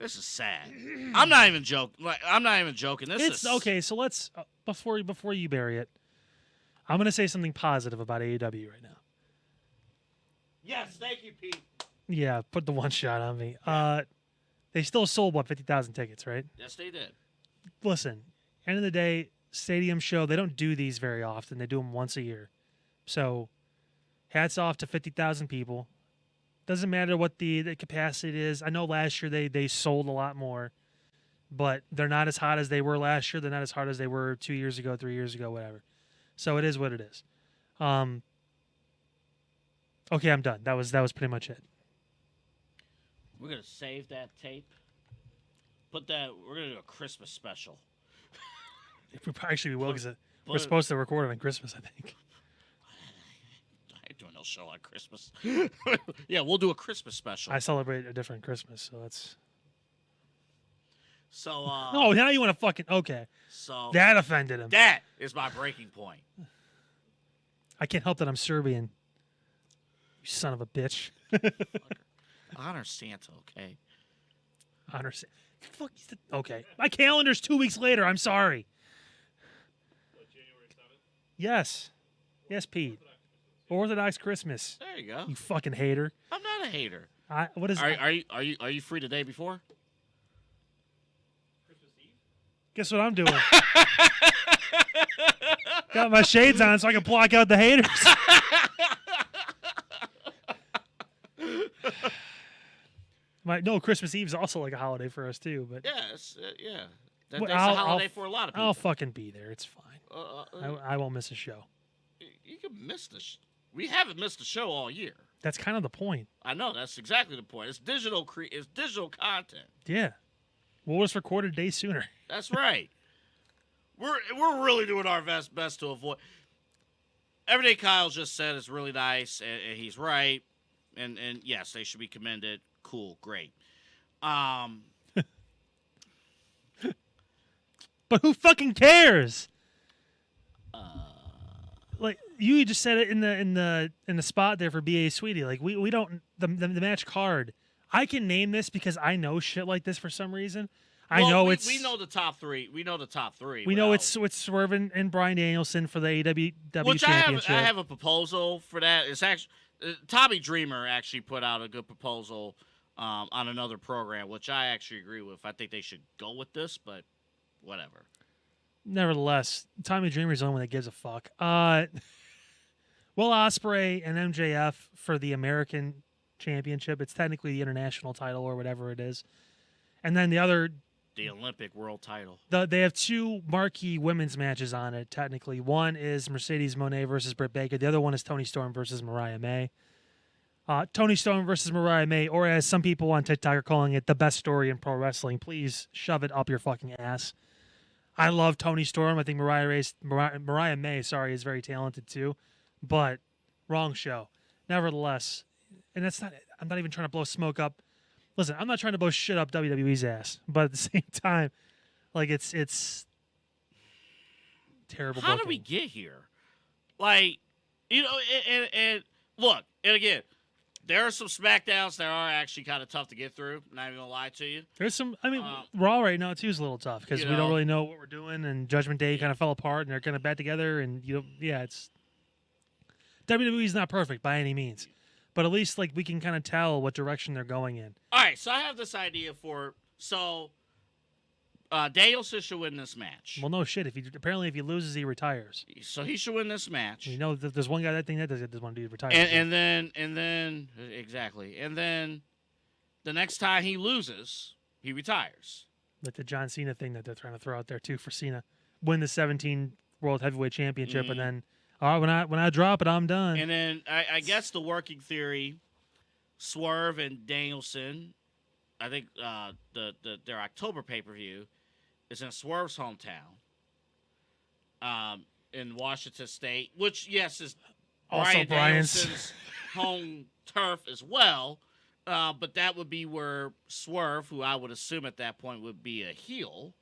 this is sad. I'm not even joking. This is okay. So let's before you bury it. I'm going to say something positive about AEW right now. Yes, thank you, Pete. Yeah, put the one shot on me. They still sold, 50,000 tickets, right? Yes, they did. Listen, end of the day, stadium show, they don't do these very often. They do them once a year. So, hats off to 50,000 people. Doesn't matter what the capacity is. I know last year they sold a lot more, but they're not as hot as they were last year. They're not as hard as they were 2 years ago, 3 years ago, whatever. So it is what it is. Okay, I'm done. That was pretty much it. We're gonna save that tape. Put that. We're gonna do a Christmas special. Actually, we will because we're supposed to record it on Christmas, I think. I ain't doing no show on Christmas. Yeah, we'll do a Christmas special. I celebrate a different Christmas, so that's. So. Oh, now you want to fucking okay. So that offended him. That is my breaking point. I can't help that I'm Serbian. You son of a bitch. Honor Santa, okay? Honor Santa. Fuck. Okay. My calendar's 2 weeks later. I'm sorry. What, January 7th? Yes. Yes, Pete. Orthodox Christmas. There you go. You fucking hater. I'm not a hater. What is? Are you free the day before? Christmas Eve? Guess what I'm doing? Got my shades on so I can block out the haters. No, Christmas Eve is also like a holiday for us too. But Yes, yeah. That's Well, a holiday for a lot of people. I'll fucking be there. It's fine. I won't miss a show. You can miss the. We haven't missed a show all year. That's kind of the point. I know that's exactly the point. It's digital. It's digital content. Yeah. We'll just record a day sooner. That's right. We're really doing our best to avoid. Everything Kyle just said is really nice, and he's right. And yes, they should be commended. Cool, great. But who fucking cares? Like you just said it in the spot there for BA Sweetie. Like we don't the match card. I can name this because I know shit like this for some reason. I know we know the top three. We know the top three. We know it's Swerve and Bryan Danielson for the AEW Which championship. I have a proposal for that. It's actually Tommy Dreamer actually put out a good proposal on another program, which I actually agree with. I think they should go with this, but whatever. Nevertheless, Tommy Dreamer's the only one that gives a fuck. Will Ospreay and MJF for the American Championship. It's technically the international title or whatever it is. And then the Olympic world title. They have two marquee women's matches on it, technically. One is Mercedes Moné versus Britt Baker. The other one is Toni Storm versus Mariah May. Toni Storm versus Mariah May, or as some people on TikTok are calling it, the best story in pro wrestling. Please shove it up your fucking ass. I love Toni Storm. I think Mariah May, is very talented too. But wrong show. Nevertheless, and that's not. I'm not even trying to blow smoke up. Listen, I'm not trying to blow shit up WWE's ass, but at the same time, like it's terrible. How booking. did we get here? Like, and look, and again, there are some SmackDowns that are actually kind of tough to get through. Not even gonna lie to you. There's some. I mean, Raw right now too is a little tough because we don't really know what we're doing, and Judgment Day kind of fell apart, and they're kind of back together, and it's WWE's not perfect by any means, but at least like we can kind of tell what direction they're going in. All right, so I have this idea for Danielson should win this match. Well, no shit. If he loses, he retires. So he should win this match. You know, there's one guy that does want to do retire. And then exactly, and then the next time he loses, he retires. Like the John Cena thing that they're trying to throw out there too for Cena, win the 17 World Heavyweight Championship, and then when I drop it, I'm done. And then I guess the working theory, Swerve and Danielson, I think their October pay-per-view is in Swerve's hometown, in Washington State, which yes is also Bryan Brian's Danielson's home turf as well. But that would be where Swerve, who I would assume at that point would be a heel,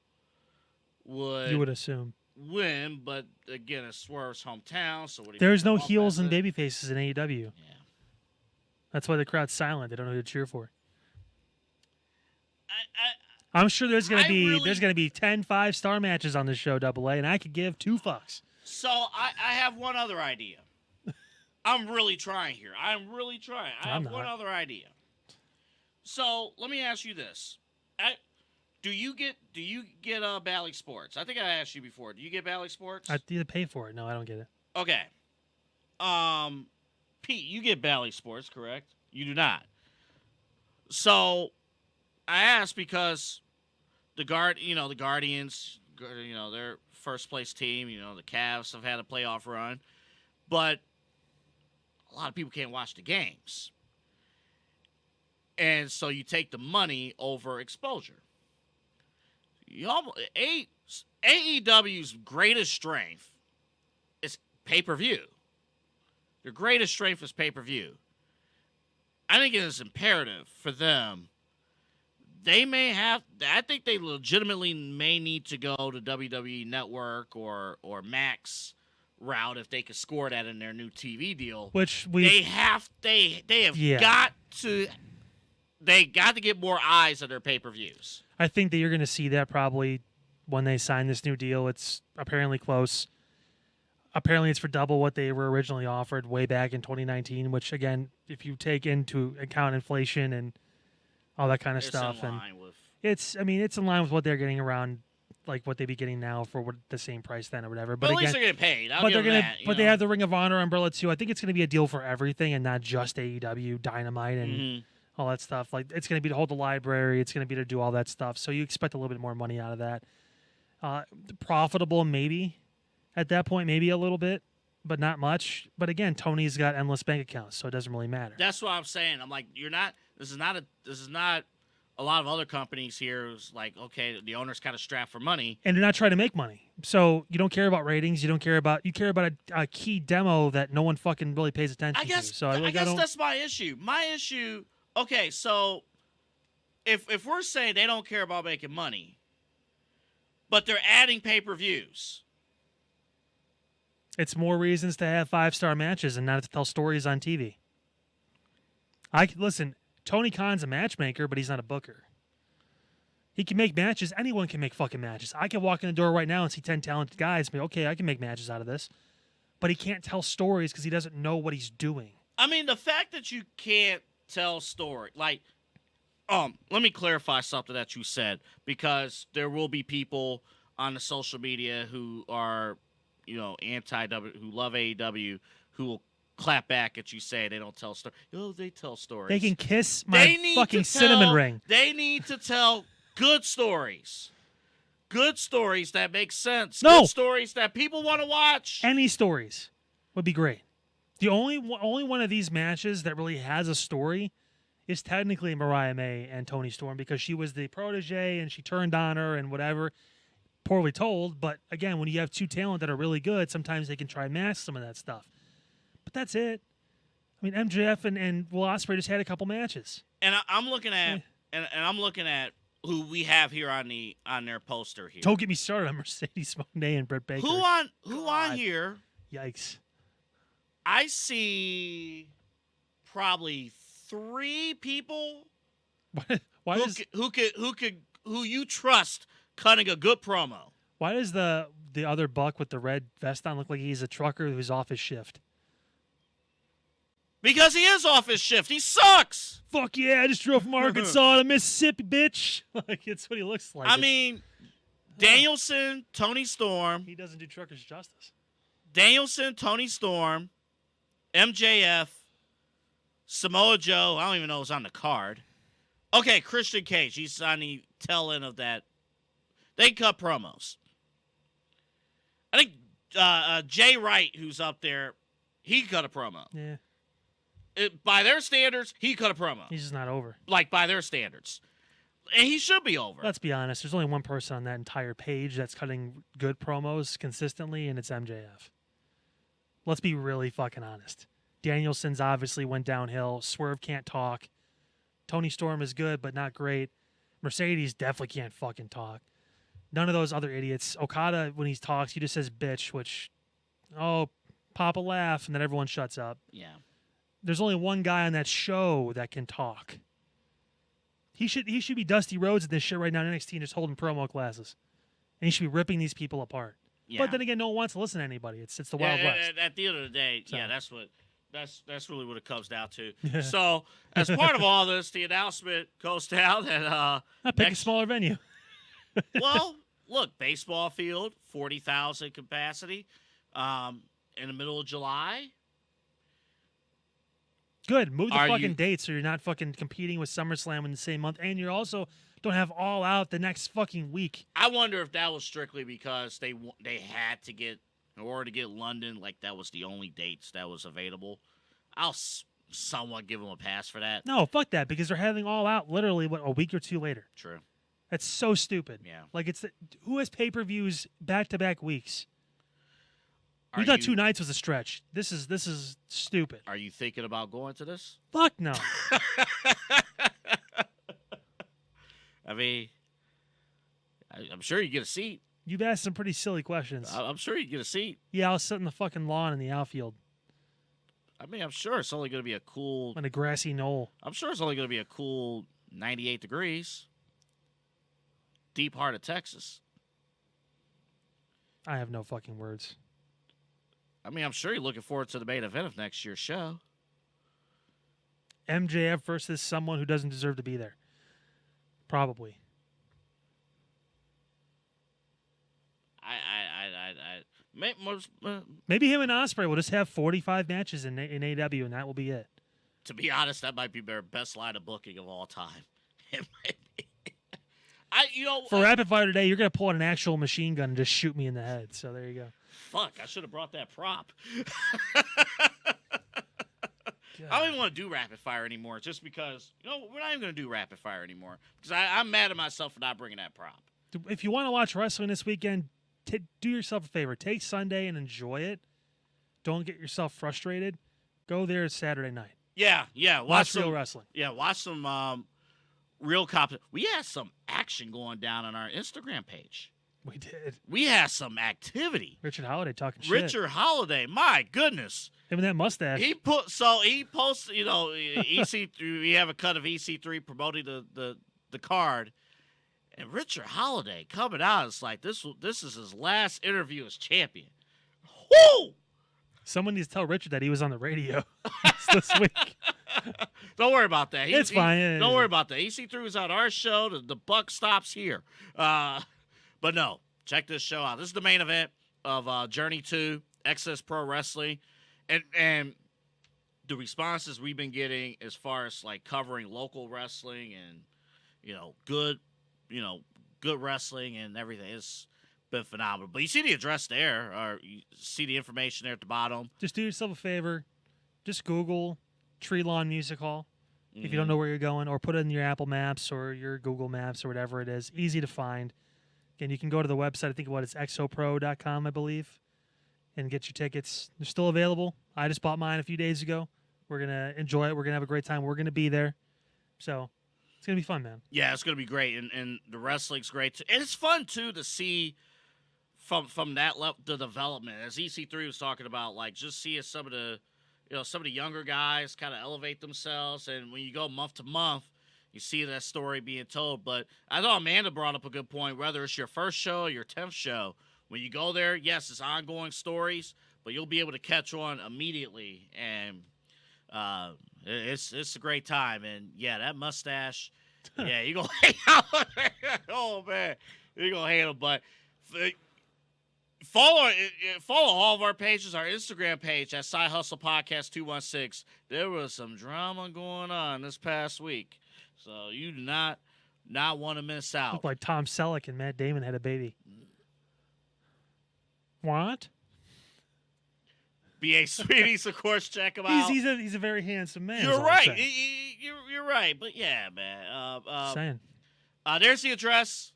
you would assume win. But again, it's Swerve's hometown, so there's no heels and baby faces in AEW. Yeah, that's why the crowd's silent. They don't know who to cheer for. I'm sure there's gonna be 10 5-star matches on this show, AA, and I could give two fucks. So I have one other idea. I'm really trying here. I'm really trying. I have one other idea. So let me ask you this: do you get Bally Sports? I think I asked you before. Do you get Bally Sports? I either pay for it. No, I don't get it. Okay. Pete, you get Bally Sports, correct? You do not. So I asked because the Guardians, their first place team, the Cavs have had a playoff run, but a lot of people can't watch the games. And so you take the money over exposure. AEW's greatest strength is pay-per-view. Their greatest strength is pay-per-view. I think it is imperative for them. I think they legitimately may need to go to WWE Network or Max route if they could score that in their new TV deal. Which they have got to get more eyes on their pay-per-views. I think that you're going to see that probably when they sign this new deal. It's apparently close. Apparently it's for double what they were originally offered way back in 2019, which, again, if you take into account inflation and all that kind of stuff. It's in line with what they're getting around, like what they'd be getting now for the same price then or whatever. But at least they're getting paid. They have the Ring of Honor umbrella too. I think it's going to be a deal for everything and not just AEW, Dynamite, and all that stuff. Like, it's going to be to hold the library. It's going to be to do all that stuff. So you expect a little bit more money out of that. Profitable, maybe. At that point, maybe a little bit, but not much. But again, Tony's got endless bank accounts, so it doesn't really matter. That's what I'm saying. I'm like, this is not a lot of other companies here who's like, okay, the owner's kind of strapped for money. And they're not trying to make money. So you don't care about ratings. You care about a key demo that no one fucking really pays attention to. So I guess that's my issue. My issue, okay, so if we're saying they don't care about making money, but they're adding pay-per-views. It's more reasons to have 5-star matches and not to tell stories on TV. Listen, Tony Khan's a matchmaker, but he's not a booker. He can make matches. Anyone can make fucking matches. I can walk in the door right now and see 10 talented guys and be, okay, I can make matches out of this. But he can't tell stories because he doesn't know what he's doing. I mean, the fact that you can't tell story, like, let me clarify something that you said, because there will be people on the social media who are, anti-W, who love AEW, who will clap back at you say they don't tell stories. Oh, they tell stories. They can kiss my fucking cinnamon ring. They need to tell good stories. Good stories that make sense. No. Good stories that people want to watch. Any stories would be great. The only one of these matches that really has a story is technically Mariah May and Toni Storm, because she was the protege and she turned on her and whatever. Poorly told, but again, when you have two talent that are really good, sometimes they can try and mask some of that stuff. But that's it. I mean, MJF and Will Ospreay just had a couple matches. And I'm looking at and I'm looking at who we have here on their poster here. Don't get me started on Mercedes Moné and Britt Baker. Who on here? Yikes! I see probably 3 people. Who you trust cutting a good promo. Why does the other buck with the red vest on look like he's a trucker who's off his shift? Because he is off his shift. He sucks. Fuck yeah, I just drove from Arkansas to Mississippi, bitch. Like, it's what he looks like. I mean, Danielson, Toni Storm. He doesn't do truckers justice. Danielson, Toni Storm, MJF, Samoa Joe. I don't even know who's on the card. Okay, Christian Cage. He's on the tail end of that. They cut promos. I think Jay Wright, who's up there, he cut a promo. Yeah. By their standards, he cut a promo. He's just not over. Like, by their standards. And he should be over. Let's be honest. There's only one person on that entire page that's cutting good promos consistently, and it's MJF. Let's be really fucking honest. Danielson's obviously went downhill. Swerve can't talk. Toni Storm is good, but not great. Mercedes definitely can't fucking talk. None of those other idiots. Okada, when he talks, he just says bitch, which, pop a laugh, and then everyone shuts up. Yeah. There's only one guy on that show that can talk. He should be Dusty Rhodes in this shit right now in NXT and just holding promo classes. And he should be ripping these people apart. Yeah. But then again, no one wants to listen to anybody. It's the Wild West. At the end of the day, So. yeah, that's really what it comes down to. So, as part of all this, the announcement goes down that I pick a smaller venue. well, look, baseball field, 40,000 capacity, in the middle of July. Good. Move the Are fucking you- dates so you're not fucking competing with SummerSlam in the same month, and you also don't have All Out the next fucking week. I wonder if that was strictly because they had to get, in order to get London, like that was the only dates that was available. I'll somewhat give them a pass for that. No, fuck that, because they're having All Out literally a week or two later. True. That's so stupid. Yeah. Like who has pay-per-views back-to-back weeks? We Are thought you- 2 nights was a stretch. This is stupid. Are you thinking about going to this? Fuck no. I mean, I'm sure you get a seat. You've asked some pretty silly questions. I'm sure you get a seat. Yeah, I'll sit in the fucking lawn in the outfield I mean, I'm sure it's only going to be a cool. on a grassy knoll. I'm sure it's only going to be a cool 98 degrees. Deep heart of Texas. I have no fucking words. I mean, I'm sure you're looking forward to the main event of next year's show. MJF versus someone who doesn't deserve to be there. Probably. Maybe him and Ospreay will just have 45 matches in AEW, and that will be it. To be honest, that might be their best line of booking of all time. It might be. For Rapid Fire today, you're going to pull out an actual machine gun and just shoot me in the head. So there you go. Fuck, I should have brought that prop. I don't even want to do Rapid Fire anymore just because, we're not even going to do Rapid Fire anymore. Because I'm mad at myself for not bringing that prop. If you want to watch wrestling this weekend, do yourself a favor. Take Sunday and enjoy it. Don't get yourself frustrated. Go there Saturday night. Yeah. Watch real wrestling. Yeah, watch some real cops. We had some action going down on our Instagram page. We did. We had some activity. Richard Holliday talking shit. Richard Holliday, my goodness. Him and that mustache. He posted, EC3. We have a cut of EC3 promoting the card, and Richard Holliday coming out. It's like this is his last interview as champion. Woo! Someone needs to tell Richard that he was on the radio this week. Don't worry about that. It's fine. Don't worry about that. EC3 was on our show. The buck stops here. But no, check this show out. This is the main event of Journey 2, Excess Pro Wrestling. And the responses we've been getting as far as like covering local wrestling and, good wrestling and everything. It's been phenomenal. But you see the address there, or you see the information there at the bottom. Just do yourself a favor. Just Google Tree Lawn Music Hall if you don't know where you're going, or put it in your Apple Maps or your Google Maps or whatever it is. Easy to find. Again, you can go to the website. I think it's exopro.com, I believe, and get your tickets. They're still available. I just bought mine a few days ago. We're going to enjoy it. We're going to have a great time. We're going to be there. So it's going to be fun, man. Yeah, it's going to be great. And the wrestling's great, too. And it's fun, too, to see from that level, the development. As EC3 was talking about, like, just seeing some of the younger guys kind of elevate themselves. And when you go month to month, you see that story being told. But I thought Amanda brought up a good point, whether it's your first show or your 10th show. When you go there, yes, it's ongoing stories, but you'll be able to catch on immediately. And it's a great time. And, yeah, that mustache, yeah, you're going to hate him. Oh, man. You're going to hate him. But follow all of our pages, our Instagram page at Side Hustle Podcast 216. There was some drama going on this past week. So you do not want to miss out. Looked like Tom Selleck and Matt Damon had a baby. What? B.A. Sweeties, of course, check him out. He's a very handsome man. You're is all I'm right. saying. You're right. But yeah, man. Saying. There's the address.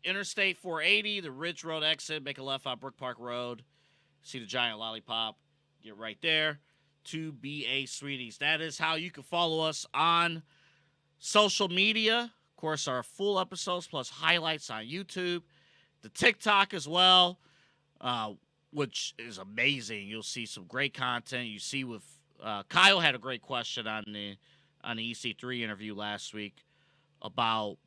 Interstate 480, the Ridge Road exit. Make a left on Brook Park Road. See the giant lollipop. Get right there to B.A. Sweeties. That is how you can follow us on social media. Of course, our full episodes plus highlights on YouTube. The TikTok as well, which is amazing. You'll see some great content. You see with Kyle had a great question on the EC3 interview last week about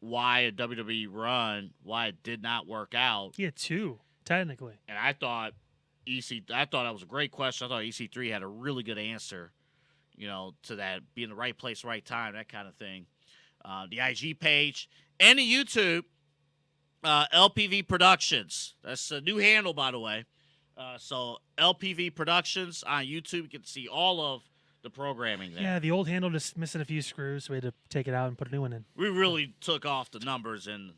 why a WWE run, why it did not work out. He had 2, technically. And I thought that was a great question. I thought EC3 had a really good answer, to that, be in the right place, right time, that kind of thing. The IG page and the YouTube, LPV Productions. That's a new handle, by the way. So LPV Productions on YouTube. You can see all of the programming there. Yeah, the old handle just missing a few screws, so we had to take it out and put a new one in. We really took off the numbers and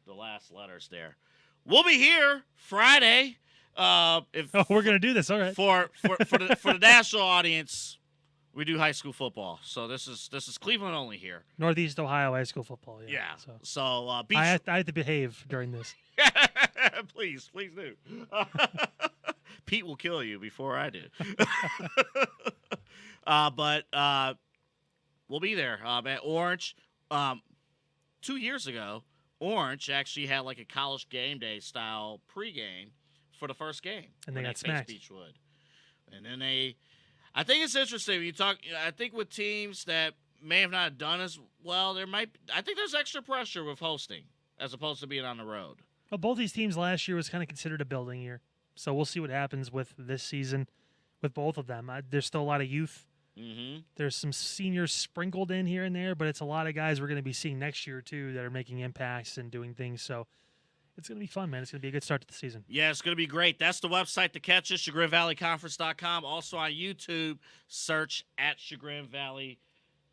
the last letters there. We'll be here Friday. We're gonna do this. All right. For the national audience, we do high school football. So this is Cleveland only here. Northeast Ohio high school football. Yeah. Yeah. So I have to behave during this. please do. Pete will kill you before I do. But we'll be there at Orange. 2 years ago, Orange actually had like a college game day style pregame for the first game, and they got faced smacked. Beechwood. And then I think it's interesting when you talk. I think with teams that may have not done as well, I think there's extra pressure with hosting as opposed to being on the road. Well, both these teams last year was kind of considered a building year, so we'll see what happens with this season with both of them. There's still a lot of youth. Mm-hmm. There's some seniors sprinkled in here and there, but it's a lot of guys we're going to be seeing next year too that are making impacts and doing things. So it's going to be fun, man. It's going to be a good start to the season. Yeah, it's going to be great. That's the website to catch us, ChagrinValleyConference.com. Also on YouTube, search at Chagrin Valley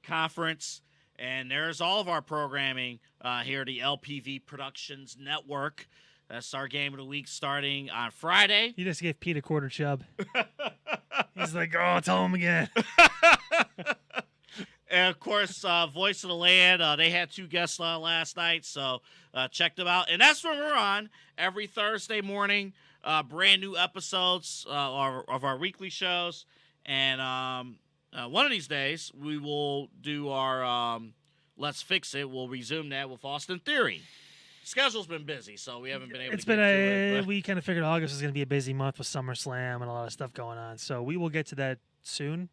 Conference. And there's all of our programming here at the LPV Productions Network. That's our game of the week starting on Friday. You just gave Pete a quarter chub. He's like, oh, tell him again. And, of course, Voice of the Land, they had 2 guests on last night, so check them out. And that's when we're on every Thursday morning, brand new episodes of our weekly shows. And one of these days, we will do our Let's Fix It. We'll resume that with Austin Theory. Schedule's been busy, so we haven't been able to get to it. We kind of figured August was going to be a busy month with SummerSlam and a lot of stuff going on. So we will get to that soon.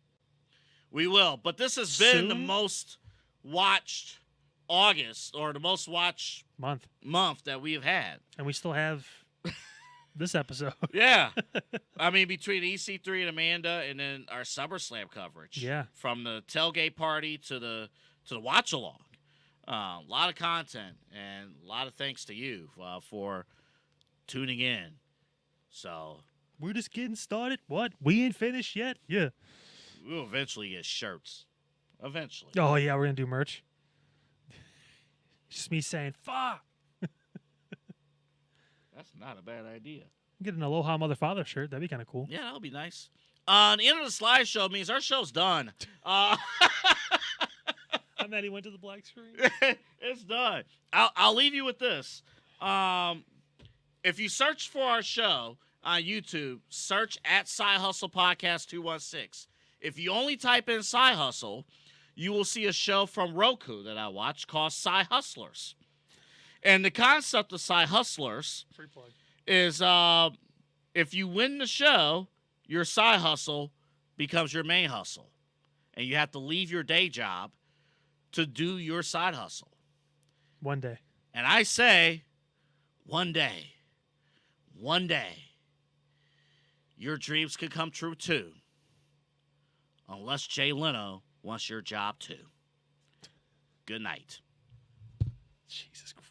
We will. But this has been the most watched August or the most watched month that we have had. And we still have this episode. Yeah. I mean, between EC3 and Amanda and then our SummerSlam coverage. Yeah. From the tailgate party to the watch-along. A lot of content and a lot of thanks to you for tuning in. So we're just getting started. What? We ain't finished yet? Yeah. We'll eventually get shirts. Eventually. Oh, yeah, we're going to do merch. Just me saying, fuck. That's not a bad idea. Get an Aloha Mother Father shirt. That'd be kind of cool. Yeah, that'll be nice. The end of the slideshow means our show's done. I'm mad he went to the black screen. It's done. I'll leave you with this. If you search for our show on YouTube, search at Side Hustle Podcast 216. If you only type in Side Hustle, you will see a show from Roku that I watch called Side Hustlers. And the concept of Side Hustlers Free plug. is if you win the show, your side hustle becomes your main hustle. And you have to leave your day job to do your side hustle. One day. And I say, one day, your dreams could come true too. Unless Jay Leno wants your job too. Good night. Jesus Christ.